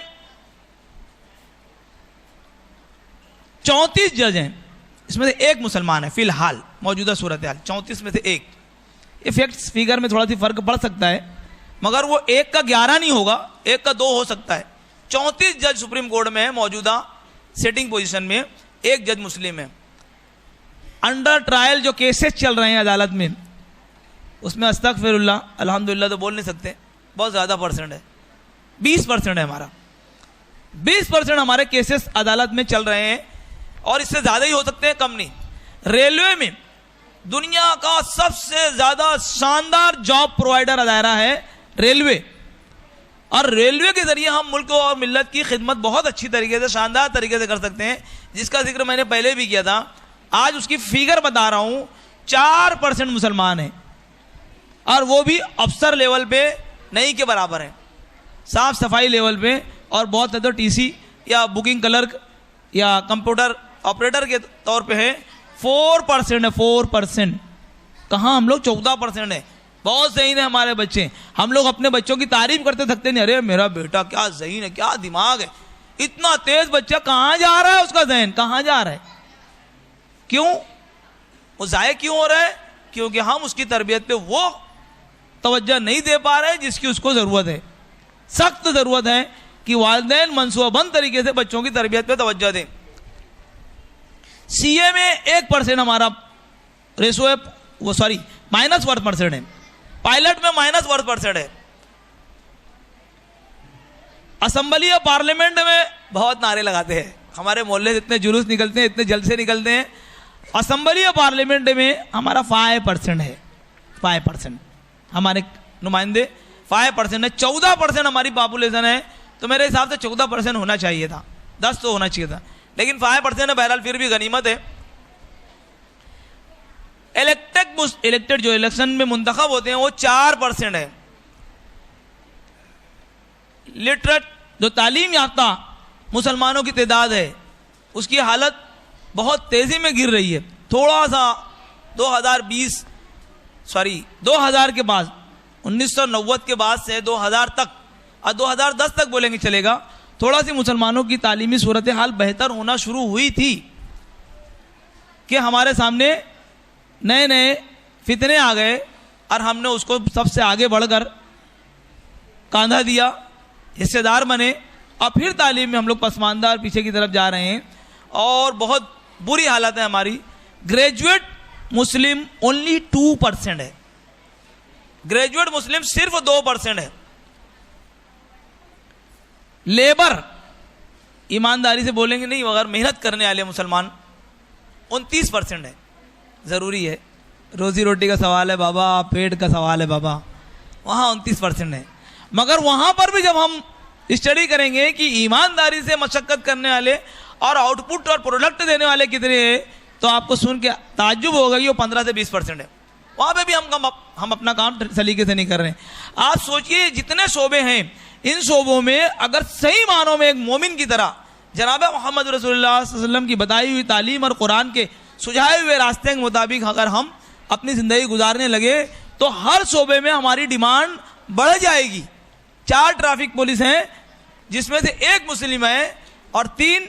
34 जज हैं, इसमें से 1 मुसलमान है फिलहाल मौजूदा सूरत हाल, 34 में से 1। इफेक्ट्स फिगर में थोड़ा सी फर्क पड़ सकता है, मगर वो 1 का 11 नहीं होगा, 1 का 2 हो सकता है। 34 जज सुप्रीम कोर्ट में है मौजूदा सेटिंग पोजीशन में, 1 जज मुस्लिम है। अंडर ट्रायल जो केसेस चल रहे हैं अदालत में, उसमें अस्तगफिरुल्लाह, अल्हम्दुलिल्लाह तो बोल नहीं सकते, बहुत ज़्यादा परसेंट है, 20% है हमारा। 20% हमारे केसेस अदालत में चल रहे हैं, और इससे ज़्यादा ही हो सकते हैं, कम नहीं। रेलवे में दुनिया का सबसे ज़्यादा शानदार जॉब प्रोवाइडर दायरा है रेलवे, और रेलवे के ज़रिए हम मुल्क और मिल्लत की खिदमत बहुत अच्छी तरीके से, शानदार तरीके से कर सकते हैं, जिसका जिक्र मैंने पहले भी किया था। आज उसकी फिगर बता रहा हूँ, 4% मुसलमान हैं, और वो भी अफसर लेवल पे नहीं के बराबर है, साफ सफाई लेवल पे, और बहुत तो टीसी या बुकिंग क्लर्क या कंप्यूटर ऑपरेटर के तौर पे है। 4% है, 4%। कहाँ हम लोग 14% है। बहुत ज़हीन है हमारे बच्चे, हम लोग अपने बच्चों की तारीफ करते थकते नहीं, अरे मेरा बेटा क्या ज़हीन है, क्या दिमाग है, इतना तेज बच्चा, कहाँ जा रहा है उसका जहन, कहाँ जा रहा है, क्यों वो ज़ाय क्यों हो रहा है? क्योंकि हम उसकी तरबियत पे वो तवज्जो नहीं दे पा रहे हैं जिसकी उसको ज़रूरत है। सख्त ज़रूरत है कि वालिदैन मनसूबाबंद तरीके से बच्चों की तरबियत पे तवज्जो दें। सीए में 1% हमारा रेशो है, वो सॉरी -1% है। पायलट में -1% है। असेंबली और पार्लियामेंट में बहुत नारे लगाते हैं, हमारे मोहल्ले से इतने जुलूस निकलते हैं, इतने जलसे निकलते हैं। असेंबली और पार्लियामेंट में हमारा 5% है, 5% हमारे नुमाइंदे 5% है। 14% हमारी पॉपुलेशन है, तो मेरे हिसाब से 14% होना चाहिए था, 10 तो होना चाहिए था, लेकिन 5% है, बहरहाल फिर भी गनीमत है। इलेक्टेड जो इलेक्शन में मुंतखब होते हैं वो 4% है। लिटरेट जो तालीम याफ्ता मुसलमानों की तादाद है, उसकी हालत बहुत तेज़ी में गिर रही है। थोड़ा सा 2000 के बाद, 1990 के बाद से 2000 तक और 2010 तक बोलेंगे चलेगा, थोड़ा सी मुसलमानों की तालीमी सूरत हाल बेहतर होना शुरू हुई थी कि हमारे सामने नए नए फितने आ गए और हमने उसको सबसे आगे बढ़कर कांधा दिया, हिस्सेदार बने, और फिर तालीम में हम लोग पसमानदा और पीछे की तरफ जा रहे हैं और बहुत बुरी हालत है हमारी। ग्रेजुएट मुस्लिम ओनली 2% है, ग्रेजुएट मुस्लिम सिर्फ 2% है। लेबर ईमानदारी से बोलेंगे नहीं अगर मेहनत करने वाले मुसलमान 29% है। ज़रूरी है, रोजी रोटी का सवाल है बाबा, पेट का सवाल है बाबा, वहाँ 29% है। मगर वहाँ पर भी जब हम स्टडी करेंगे कि ईमानदारी से मशक्क़त करने वाले और आउटपुट और प्रोडक्ट देने वाले कितने हैं, तो आपको सुन के ताज्जुब होगा कि वो 15 से 20% है। वहाँ पे भी हम अपना काम सलीके से नहीं कर रहे हैं। आप सोचिए जितने शोबे हैं, इन शोबों में अगर सही मानों में एक मोमिन की तरह जनाब मोहम्मद रसूलुल्लाह सल्लल्लाहु अलैहि वसल्लम की बताई हुई तालीम और कुरान के सुझाए हुए रास्ते के मुताबिक अगर हम अपनी ज़िंदगी गुजारने लगे तो हर शोबे में हमारी डिमांड बढ़ जाएगी। 4 ट्रैफिक पुलिस हैं जिसमें से 1 मुस्लिम है और 3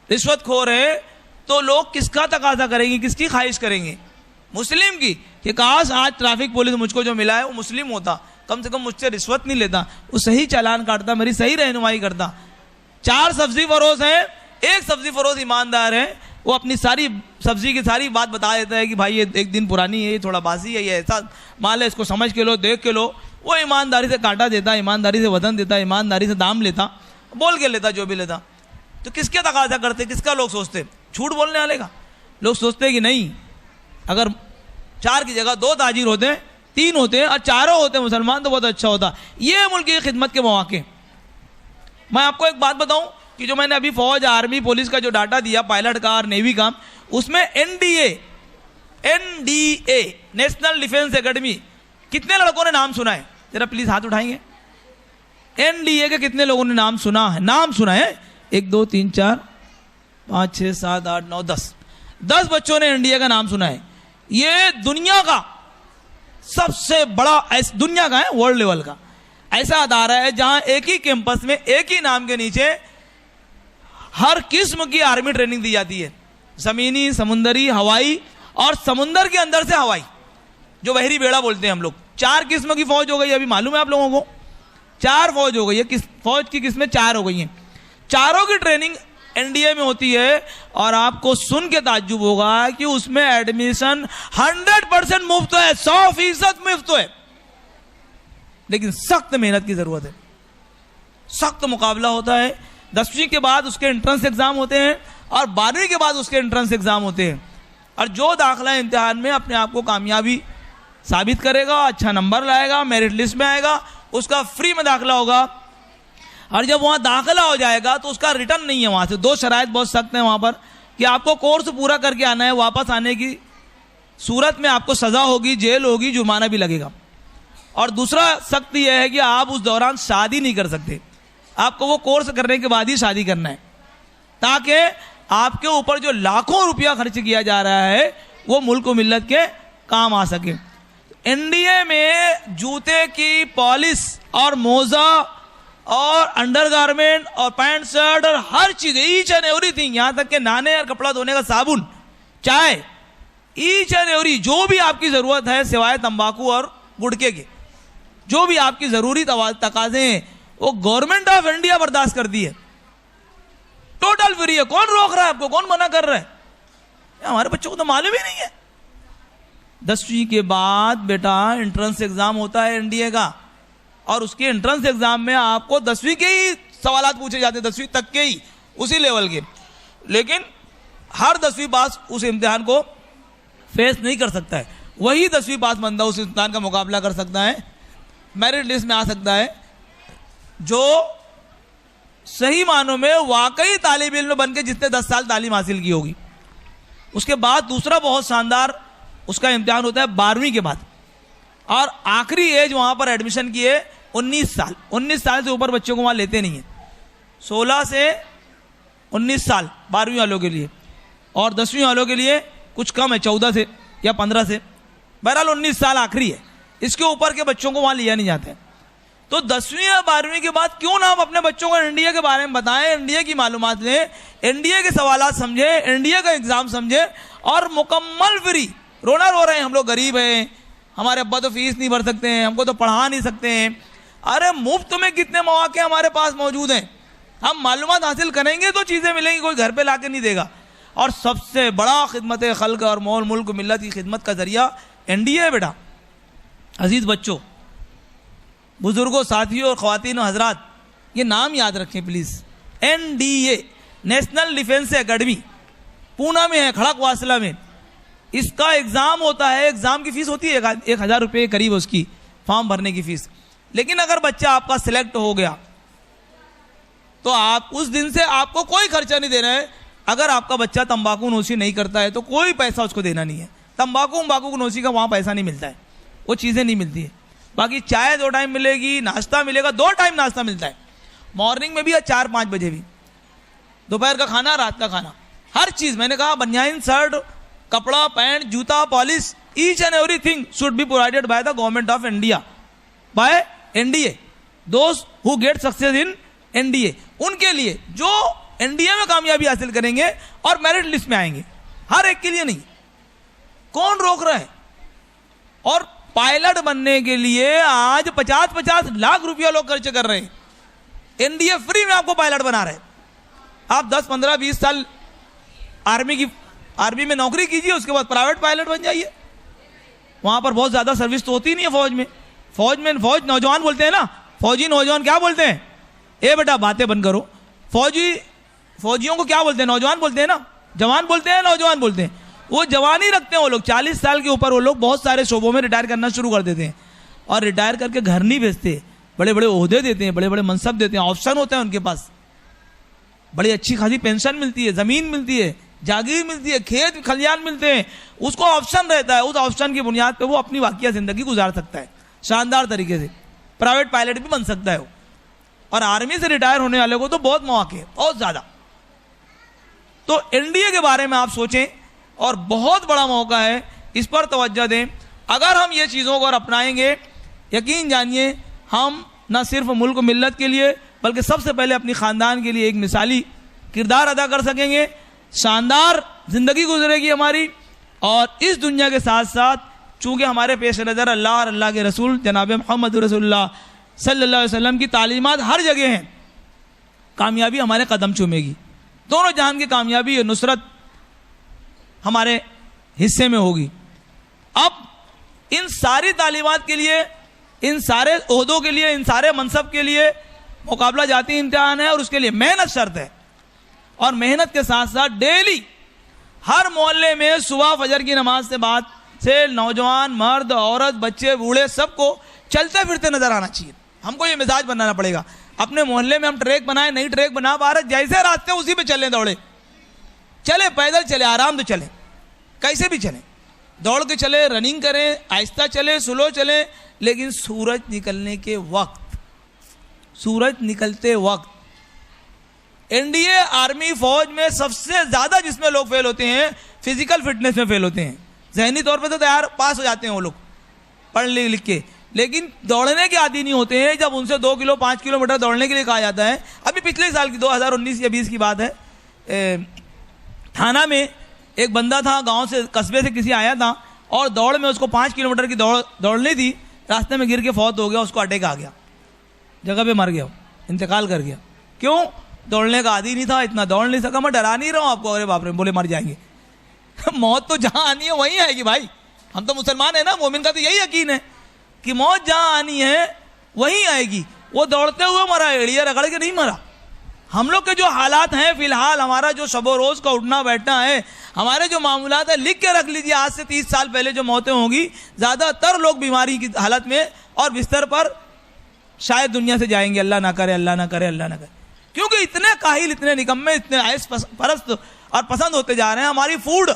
रिश्वतखोर है, तो लोग किसका तकाजा करेंगे, किसकी ख्वाहिश करेंगे? मुस्लिम की, कि काश आज ट्रैफिक पुलिस मुझको जो मिला है वो मुस्लिम होता, कम से कम मुझसे रिश्वत नहीं लेता, वो सही चालान काटता, मेरी सही रहनुमाई करता। 4 सब्जी फरोश हैं, 1 सब्जी फरोश ईमानदार है, वो अपनी सारी सब्जी की सारी बात बता देता है कि भाई ये 1 दिन पुरानी है, ये थोड़ा बासी है, ये ऐसा माल है, इसको समझ के लो, देख के लो। वो ईमानदारी से काटा देता, ईमानदारी से वजन देता, ईमानदारी से दाम लेता, बोल के लेता जो भी लेता। तो किसके तकाजा करते, किसका लोग सोचते? झूठ बोलने वाले का। लोग सोचते कि नहीं, अगर 4 की जगह 2 ताजिर होते हैं, 3 होते हैं और 4 होते हैं मुसलमान तो बहुत अच्छा होता। ये मुल्क की खिदमत के मौके। मैं आपको एक बात बताऊं कि जो मैंने अभी फौज, आर्मी, पुलिस का जो डाटा दिया, पायलट का और नेवी का, उसमें एनडीए नेशनल डिफेंस एकेडमी, कितने लड़कों ने नाम सुना है? जरा प्लीज हाथ उठाएंगे। एनडीए के कितने लोगों ने नाम सुना है? नाम सुना है? 1 2 3 4 5 6 7 8 9 10 बच्चों ने एनडीए का नाम सुना है। ये दुनिया का सबसे बड़ा, दुनिया का है, वर्ल्ड लेवल का ऐसा अदारा है जहां एक ही कैंपस में एक ही नाम के नीचे हर किस्म की आर्मी ट्रेनिंग दी जाती है। जमीनी, समुंदरी, हवाई और समुंदर के अंदर से हवाई, जो बहरी बेड़ा बोलते हैं हम लोग। 4 किस्म की फौज हो गई, अभी मालूम है आप लोगों को? 4 फौज हो गई है। किस फौज की किस्में 4 हो गई हैं। चारों की ट्रेनिंग एनडीए में होती है और आपको सुन के ताज्जुब होगा कि उसमें एडमिशन 100% मुफ्त है, 100% मुफ्त है। लेकिन सख्त मेहनत की जरूरत है, सख्त मुकाबला होता है। 10वीं के बाद उसके एंट्रेंस एग्जाम होते हैं और 12वीं के बाद उसके एंट्रेंस एग्जाम होते हैं। और जो दाखिला इम्तिहान में अपने आप को कामयाबी साबित करेगा, अच्छा नंबर लाएगा, मेरिट लिस्ट में आएगा, उसका फ्री में दाखिला होगा। और जब वहाँ दाखिला हो जाएगा तो उसका रिटर्न नहीं है। वहाँ से 2 शराइत बहुत सख्त हैं वहाँ पर कि आपको कोर्स पूरा करके आना है, वापस आने की सूरत में आपको सज़ा होगी, जेल होगी, जुर्माना भी लगेगा। और दूसरा सख्त यह है कि आप उस दौरान शादी नहीं कर सकते, आपको वो कोर्स करने के बाद ही शादी करना है, ताकि आपके ऊपर जो लाखों रुपया खर्च किया जा रहा है वो मुल्क मिल्लत के काम आ सके। एनडीए में जूते की पॉलिश और मोजा और अंडरगारमेंट और पैंट शर्ट और हर चीज, ईच एंड एवरीथिंग, यहां तक के नहाने और कपड़ा धोने का साबुन, चाय, ईच एंड एवरी जो भी आपकी जरूरत है सिवाय तंबाकू और गुटखे के, जो भी आपकी जरूरी तकाजे हैं वो गवर्नमेंट ऑफ इंडिया बर्दाश्त करती है, टोटल फ्री है। कौन रोक रहा है आपको? कौन मना कर रहा है? हमारे बच्चों को तो मालूम ही नहीं है। 10वीं के बाद बेटा एंट्रेंस एग्जाम होता है एनडीए का, और उसके एंट्रेंस एग्जाम में आपको 10वीं के ही सवाल पूछे जाते हैं, 10वीं तक के ही, उसी लेवल के। लेकिन हर 10वीं पास उस इम्तिहान को फेस नहीं कर सकता है, वही 10वीं पास बंदा उस इम्तिहान का मुकाबला कर सकता है, मेरिट लिस्ट में आ सकता है, जो सही मानों में वाकई तालिब इल्म बन के जिसने 10 साल तालीम हासिल की होगी। उसके बाद दूसरा बहुत शानदार उसका इम्तिहान होता है 12वीं के बाद, और आखिरी एज वहां पर एडमिशन की है 19 साल। 19 साल से ऊपर बच्चों को वहां लेते नहीं है, 16 से 19 साल 12वीं वालों के लिए, और 10वीं वालों के लिए कुछ कम है, 14 से या 15 से। बहरहाल 19 साल आखिरी है, इसके ऊपर के बच्चों को वहां लिया नहीं जाता है। तो 10वीं या 12वीं के बाद क्यों ना हम अपने बच्चों को एनडीए के बारे में बताएं, एनडीए की मालूमात लें, एनडीए के सवालात समझे, एनडीए का एग्जाम समझे, और मुकम्मल फ्री। रोना रो रहे हैं हम लोग, गरीब हैं, हमारे अब्बा तो फीस नहीं भर सकते हैं, हमको तो पढ़ा नहीं सकते हैं। अरे मुफ्त में कितने मौके हमारे पास मौजूद हैं, हम मालूमात हासिल करेंगे तो चीज़ें मिलेंगी, कोई घर पे लाके नहीं देगा। और सबसे बड़ा खिदमत खल्क और मौल मुल्क मिल्लत की खिदमत का जरिया NDA है बेटा। अजीज़ बच्चों, बुजुर्गों, साथियों और ख़वातीन और हजरात, ये नाम याद रखें please. NDA national defence academy Poona में है, खड़क वासला में। इसका एग्ज़ाम होता है, एग्ज़ाम की फ़ीस होती है 1,000 रुपये करीब उसकी फॉर्म भरने की फ़ीस। लेकिन अगर बच्चा आपका सिलेक्ट हो गया तो आप उस दिन से आपको कोई खर्चा नहीं देना है। अगर आपका बच्चा तंबाकू नोशी नहीं करता है तो कोई पैसा उसको देना नहीं है। तंबाकू नोशी का वहाँ पैसा नहीं मिलता है, वो चीज़ें नहीं मिलती है। बाकी चाय 2 टाइम मिलेगी, नाश्ता मिलेगा, 2 टाइम नाश्ता मिलता है, मॉर्निंग में भी या 4-5 बजे भी, दोपहर का खाना, रात का खाना, हर चीज़। मैंने कहा बनियान, शर्ट, कपड़ा, पैंट, जूता, polish, each and everything should be provided by the government of India, by NDA। Those who get success in NDA, उनके लिए जो NDA में कामयाबी हासिल करेंगे और मेरिट लिस्ट में आएंगे, हर एक के लिए नहीं। कौन रोक रहा है? और पायलट बनने के लिए आज 50-50 लाख रुपया लोग खर्च कर रहे हैं। NDA फ्री में आपको पायलट बना रहे हैं। आप 10, 15, 20 साल आर्मी में नौकरी कीजिए, उसके बाद प्राइवेट पायलट बन जाइए। वहां पर बहुत ज्यादा सर्विस तो होती नहीं है फौज में फौज नौजवान बोलते हैं ना, फौजी नौजवान क्या बोलते हैं? ए बेटा बातें बंद करो। फौजियों को क्या बोलते हैं? नौजवान बोलते हैं ना, जवान बोलते हैं, नौजवान बोलते हैं। वो जवान ही रखते हैं वो लोग। 40 साल के ऊपर वो लोग बहुत सारे शोबों में रिटायर करना शुरू कर देते हैं और रिटायर करके घर नहीं भेजते, बड़े बड़े ओहदे देते हैं, बड़े बड़े मनसब देते हैं, ऑप्शन होता है उनके पास, बड़ी अच्छी खासी पेंशन मिलती है, जमीन मिलती है, जागीर मिलती है, खेत खलियान मिलते हैं, उसको ऑप्शन रहता है। उस ऑप्शन की बुनियाद पे वो अपनी वाकिया जिंदगी गुजार सकता है शानदार तरीके से। प्राइवेट पायलट भी बन सकता है वो। और आर्मी से रिटायर होने वाले को तो बहुत मौके हैं, बहुत ज्यादा। तो NDA के बारे में आप सोचें और बहुत बड़ा मौका है, इस पर तवज्जो दें। अगर हम ये चीज़ों को अपनाएंगे, यकीन जानिए हम न सिर्फ मुल्क मिल्लत के लिए बल्कि सबसे पहले अपनी ख़ानदान के लिए एक मिसाली किरदार अदा कर सकेंगे। शानदार ज़िंदगी गुजरेगी हमारी। और इस दुनिया के साथ साथ चूँकि हमारे पेश नज़र अल्लाह और अल्लाह के रसूल जनाब मोहम्मद रसूलुल्लाह सल्लल्लाहु अलैहि वसल्लम की तालीमात हर जगह हैं, कामयाबी हमारे कदम चूमेगी। दोनों जहान की कामयाबी और नुसरत हमारे हिस्से में होगी। अब इन सारी तालीमात के लिए, इन सारे ओहदों के लिए, इन सारे मनसब के लिए मुकाबला जाती इम्तिहान है और उसके लिए मेहनत शर्त है। और मेहनत के साथ साथ डेली हर मोहल्ले में सुबह फजर की नमाज से बाद से नौजवान, मर्द, औरत, बच्चे, बूढ़े सबको चलते फिरते नजर आना चाहिए। हमको ये मिजाज बनाना पड़ेगा। अपने मोहल्ले में हम ट्रैक बनाए, नई ट्रैक बना पा रहे, जैसे रास्ते उसी पे चले, दौड़े चले, पैदल चले, आराम से चले, कैसे भी चले, दौड़ के चले, रनिंग करें, आहिस्ता चले, स्लो चले, लेकिन सूरज निकलने के वक्त, सूरज निकलते वक्त NDA आर्मी फौज में सबसे ज्यादा जिसमें लोग फेल होते हैं फिजिकल फिटनेस में फेल होते हैं। जहनी तौर पे तो तैयार पास हो जाते हैं वो लोग पढ़ लिख के, लेकिन दौड़ने के आदी नहीं होते हैं। जब उनसे 2 किलो 5 किलोमीटर दौड़ने के लिए कहा जाता है, अभी पिछले साल की 2019 या 20 की बात है, थाना में एक बंदा था, गांव से, कस्बे से किसी आया था और दौड़ में उसको 5 किलोमीटर की दौड़नी थी, रास्ते में गिर के फौत हो गया, उसको अटैक आ गया, जगह पे मर गया, इंतकाल कर गया। क्यों? दौड़ने का आदी नहीं था, इतना दौड़ नहीं सका। मैं डरा नहीं रहा हूँ आपको, अरे बाप रे, बोले मर जाएंगे। मौत तो जहां आनी है वहीं आएगी भाई। हम तो मुसलमान है ना, मोमिन का तो यही यकीन है कि मौत जहां आनी है वहीं आएगी। वो दौड़ते हुए मरा, एड़िया रगड़ के नहीं मरा। हम लोग के जो हालात हैं फिलहाल, हमारा जो शबो रोज का उठना बैठना है, हमारे जो मामूलात है, लिख के रख लीजिए, आज से 30 साल पहले जो मौतें होंगी, ज्यादातर लोग बीमारी की हालत में और बिस्तर पर शायद दुनिया से जाएंगे। अल्लाह ना करे, अल्लाह ना करे, अल्लाह ना करे। क्योंकि इतने काहिल, इतने निकम्मे, इतने आयस परस्त और पसंद होते जा रहे हैं। हमारी फूड,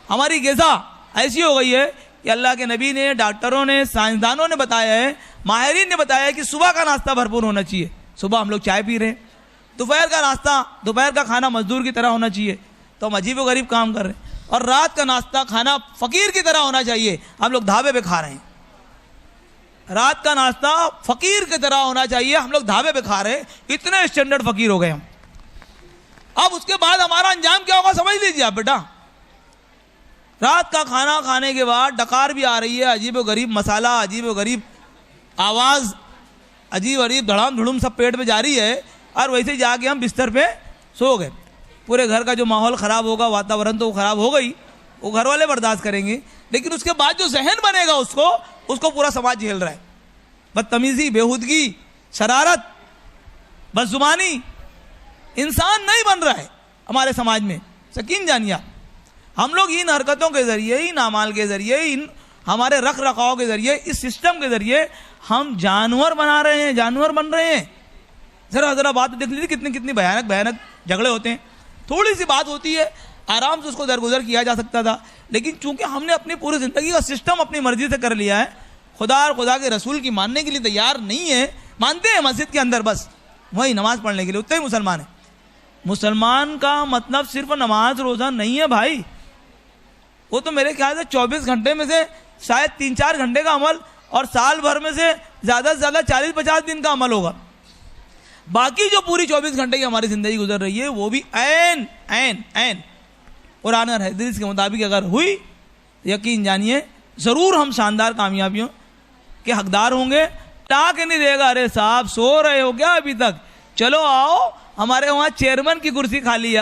हमारी ग़िज़ा ऐसी हो गई है कि अल्लाह के नबी ने, डॉक्टरों ने, साइंसदानों ने बताया है, माहिरीन ने बताया है कि सुबह का नाश्ता भरपूर होना चाहिए। सुबह हम लोग चाय पी रहे हैं, दोपहर का नाश्ता, दोपहर का खाना मजदूर की तरह होना चाहिए, तो हम अजीब व गरीब काम कर रहे हैं। और रात का नाश्ता खाना फ़कीर की तरह होना चाहिए, हम लोग ढाबे पे खा रहे हैं। रात का नाश्ता फ़कीर की तरह होना चाहिए, हम लोग ढाबे पे खा रहे हैं। इतने स्टैंडर्ड फ़कीर हो गए हम। अब उसके बाद हमारा अंजाम क्या होगा समझ लीजिए आप बेटा। रात का खाना खाने के बाद डकार भी आ रही है, अजीब व गरीब मसाला, अजीब व गरीब आवाज़, अजीब अजीब धड़ाम धुड़ुम सब पेट में जा रही है, और वैसे जाके हम बिस्तर पे सो गए। पूरे घर का जो माहौल ख़राब होगा, वातावरण तो वो ख़राब होगा ही, वो घर वाले बर्दाश्त करेंगे, लेकिन उसके बाद जो जहन बनेगा उसको पूरा समाज झेल रहा है। बदतमीजी, बेहूदगी, शरारत, बदजुबानी, इंसान नहीं बन रहा है हमारे समाज में। यकीन जानिए, हम लोग इन हरकतों के ज़रिए, इन अमाल के ज़रिए, इन हमारे रख रखाव के ज़रिए, इस सिस्टम के ज़रिए हम जानवर बना रहे हैं, जानवर बन रहे हैं। ज़रा बात देख लीजिए, कितनी कितनी भयानक भयानक झगड़े होते हैं। थोड़ी सी बात होती है, आराम से उसको दरगुजर किया जा सकता था, लेकिन चूंकि हमने अपनी पूरी ज़िंदगी का सिस्टम अपनी मर्जी से कर लिया है, खुदा और खुदा के रसूल की मानने के लिए तैयार नहीं है। मानते हैं मस्जिद के अंदर, बस वही नमाज पढ़ने के लिए, उतने ही मुसलमान है। मुसलमान का मतलब सिर्फ नमाज रोज़ा नहीं है भाई, वो तो मेरे ख्याल से 24 घंटे में से शायद 3-4 घंटे का अमल, और साल भर में से ज़्यादा से ज़्यादा 40-50 दिन का अमल होगा। बाकी जो पूरी 24 घंटे की हमारी ज़िंदगी गुजर रही है, वो भी ऐन ऐन ऐन कुरान और हदीस के मुताबिक अगर हुई, यकीन जानिए ज़रूर हम शानदार कामयाबियों के हकदार होंगे। टाक नहीं देगा, अरे साहब सो रहे हो क्या अभी तक, चलो आओ, हमारे वहाँ चेयरमैन की कुर्सी खाली है,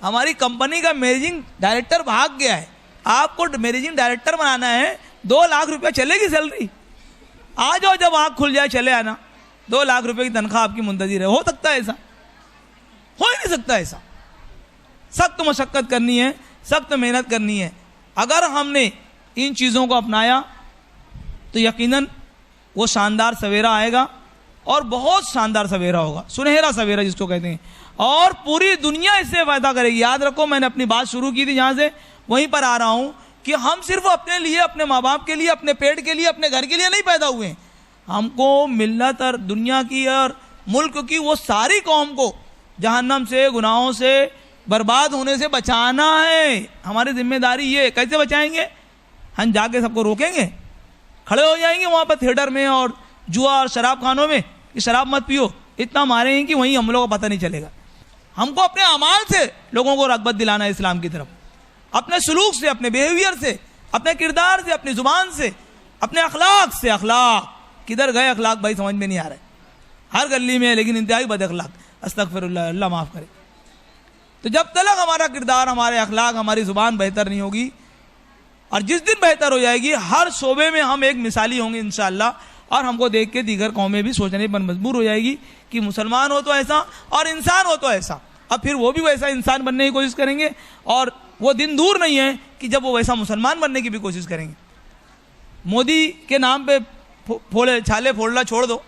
हमारी कंपनी का मैनेजिंग डायरेक्टर भाग गया है, आपको मैनेजिंग डायरेक्टर बनाना है, 2 लाख रुपया चलेगी सैलरी, आ जाओ, जब आँख खुल जाए चले आना, 2 लाख रुपए की तनख्वाह आपकी मुंतज़िर है। हो सकता है ऐसा? हो ही नहीं सकता ऐसा। सख्त मशक्क़त करनी है, सख्त मेहनत करनी है। अगर हमने इन चीज़ों को अपनाया तो यकीनन वो शानदार सवेरा आएगा, और बहुत शानदार सवेरा होगा, सुनहरा सवेरा जिसको कहते हैं, और पूरी दुनिया इससे फ़ायदा करेगी। याद रखो, मैंने अपनी बात शुरू की थी जहाँ से, वहीं पर आ रहा हूँ कि हम सिर्फ अपने लिए, अपने माँ बाप के लिए, अपने पेट के लिए, अपने घर के लिए नहीं पैदा हुए हैं। हमको मिल्लत और दुनिया की और मुल्क की वो सारी कौम को जहन्नम से, गुनाहों से, बर्बाद होने से बचाना है। हमारी जिम्मेदारी ये। कैसे बचाएंगे? हम जाके सबको रोकेंगे, खड़े हो जाएंगे वहाँ पर थिएटर में और जुआ और शराब खानों में कि शराब मत पियो, इतना मारेंगे कि वहीं हम लोगों को पता नहीं चलेगा। हमको अपने अमाल से लोगों को रग़बत दिलाना है इस्लाम की तरफ, अपने सलूक से, अपने बिहेवियर से, अपने किरदार से, अपनी ज़ुबान से, अपने अखलाक से। अखलाक किधर गए अखलाक भाई, समझ में नहीं आ रहा है, हर गली में है, लेकिन इंतहाई बद अखलाक, अस्तगफिरुल्लाह, अल्लाह माफ़ करे। तो जब तक हमारा किरदार, हमारे अखलाक, हमारी ज़ुबान बेहतर नहीं होगी, और जिस दिन बेहतर हो जाएगी, हर शोबे में हम एक मिसाली होंगे इंशाअल्लाह, और हमको देख के दीगर कौमें भी सोचने पर मजबूर हो जाएगी कि मुसलमान हो तो ऐसा और इंसान हो तो ऐसा। अब फिर वो भी वैसा इंसान बनने की कोशिश करेंगे, और वो दिन दूर नहीं है कि जब वो वैसा मुसलमान बनने की भी कोशिश करेंगे। मोदी के नाम पे छाले फोड़ना छोड़ दो,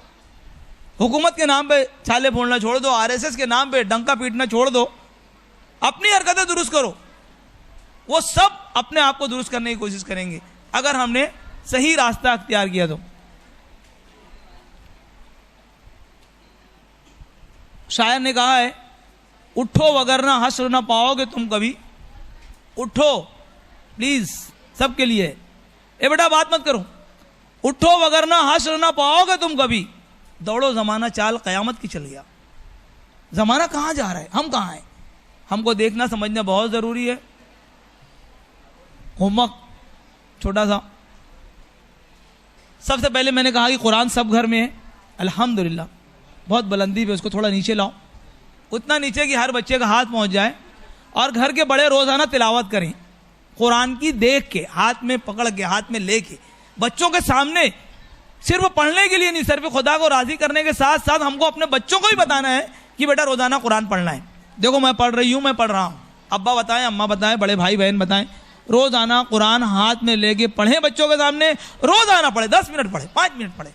हुकूमत के नाम पे छाले फोड़ना छोड़ दो, RSS के नाम पे डंका पीटना छोड़ दो, अपनी हरकतें दुरुस्त करो। वो सब अपने आप को दुरुस्त करने की कोशिश करेंगे अगर हमने सही रास्ता अख्तियार किया तो। शायर ने कहा है, उठो वगरना हश्र ना पाओगे तुम कभी। उठो प्लीज, सबके लिए, ए बेटा बात मत करो, उठो वगरना हश्र ना पाओगे तुम कभी। दौड़ो ज़माना चाल क़यामत की चल गया। ज़माना कहाँ जा रहा है, हम कहाँ हैं, हमको देखना समझना बहुत ज़रूरी है। होमवर्क छोटा सा, सबसे पहले मैंने कहा कि कुरान सब घर में है, अल्हम्दुलिल्लाह, बहुत बुलंदी पे, उसको थोड़ा नीचे लाओ, उतना नीचे कि हर बच्चे का हाथ पहुंच जाए, और घर के बड़े रोज़ाना तिलावत करें कुरान की, देख के, हाथ में पकड़ के, हाथ में लेके, बच्चों के सामने। सिर्फ पढ़ने के लिए नहीं, सिर्फ खुदा को राज़ी करने के साथ साथ हमको अपने बच्चों को ही बताना है कि बेटा रोज़ाना कुरान पढ़ना है। देखो मैं पढ़ रही हूँ, मैं पढ़ रहा हूँ, अब्बा बताएं, अम्मा बताएं, बड़े भाई बहन बताएं, रोज़ाना कुरान हाथ में लेके पढ़ें बच्चों के सामने। रोज़ाना पढ़े, 10 मिनट पढ़े, 5 मिनट पढ़े।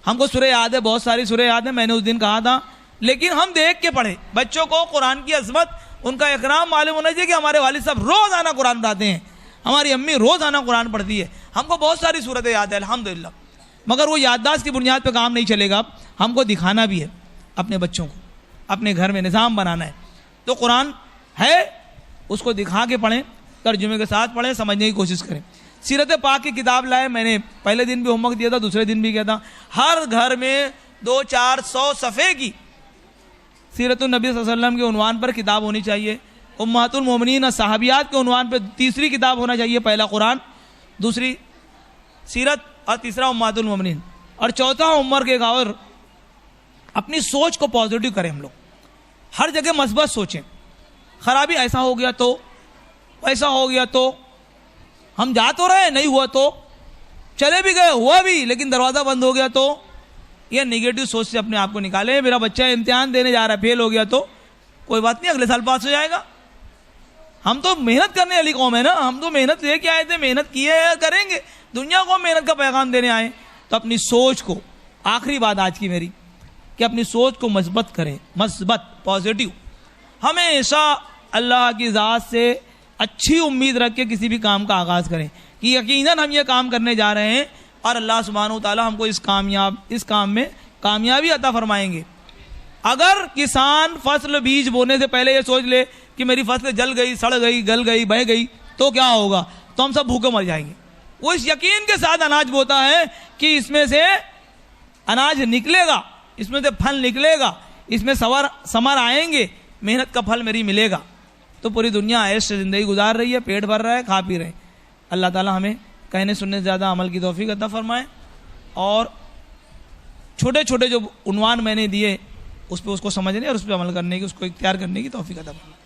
हमको सूरह याद है, बहुत सारी सूरह याद है, मैंने उस दिन कहा था, लेकिन हम देख के पढ़े। बच्चों को कुरान की अज़मत, उनका इकराम मालूम होना चाहिए कि हमारे वालिद साहब रोज़ाना कुरान पढ़ाते हैं, हमारी अम्मी रोज़ाना कुरान पढ़ती है। हमको बहुत सारी सूरतें याद है अल्हम्दुलिल्लाह, मगर वो याददाश्त की बुनियाद पर काम नहीं चलेगा। हमको दिखाना भी है अपने बच्चों को, अपने घर में निज़ाम बनाना है। तो कुरान है, उसको दिखा के पढ़ें, तर्जुमे के साथ पढ़ें, समझने की कोशिश करें। सीरत पाक की किताब लाए, मैंने पहले दिन भी होमवर्क दिया था, दूसरे दिन भी किया था। हर घर में 200-400 सफ़े की सीरत नबी सल्लल्लाहु अलैहि वसल्लम के उन्वान पर किताब होनी चाहिए। उम्महातुल मोमिनीन सहाबियात के उन्वान पर तीसरी किताब होना चाहिए, पहला कुरान, दूसरी सीरत, और तीसरा उम्महातुल मोमिनीन, और चौथा उम्र के। और अपनी सोच को पॉजिटिव करें हम लोग, हर जगह मस्बत सोचें। खराबी ऐसा हो गया तो, वैसा हो गया तो, हम जा तो रहे नहीं हुआ तो, चले भी गए हुआ भी लेकिन दरवाज़ा बंद हो गया तो, यह निगेटिव सोच से अपने आप को निकालें। मेरा बच्चा इम्तिहान देने जा रहा है, फेल हो गया तो कोई बात नहीं, अगले साल पास हो जाएगा। हम तो मेहनत करने वाली कौम है ना, हम तो मेहनत लेके आए थे, मेहनत किए हैं, करेंगे। दुनिया को मेहनत का पैगाम देने आए, तो अपनी सोच को, आखिरी बात आज की मेरी, कि अपनी सोच को मजबूत करें, मस्बत, पॉजिटिव। हमेशा अल्लाह की ज़ात से अच्छी उम्मीद रख के किसी भी काम का आगाज़ करें कि यकीनन हम ये काम करने जा रहे हैं और अल्लाह सुब्हानहू तआला हमको इस काम में कामयाबी अता फरमाएंगे। अगर किसान फसल बीज बोने से पहले ये सोच ले कि मेरी फसल जल गई, सड़ गई, गल गई, बह गई तो क्या होगा, तो हम सब भूखे मर जाएंगे। वो इस यकीन के साथ अनाज बोता है कि इसमें से अनाज निकलेगा, इसमें से फल निकलेगा, इसमें समर आएंगे, मेहनत का फल मेरी मिलेगा। तो पूरी दुनिया ऐश से ज़िंदगी गुजार रही है, पेट भर रहा है, खा पी रहे हैं। अल्लाह ताला हमें कहने सुनने से ज़्यादा अमल की तौफीक अता फरमाए और छोटे छोटे जो उन्वान मैंने दिए उस पर उसको समझने और उस पर अमल करने की, उसको इख्तियार करने की तौफीक अता फरमाए।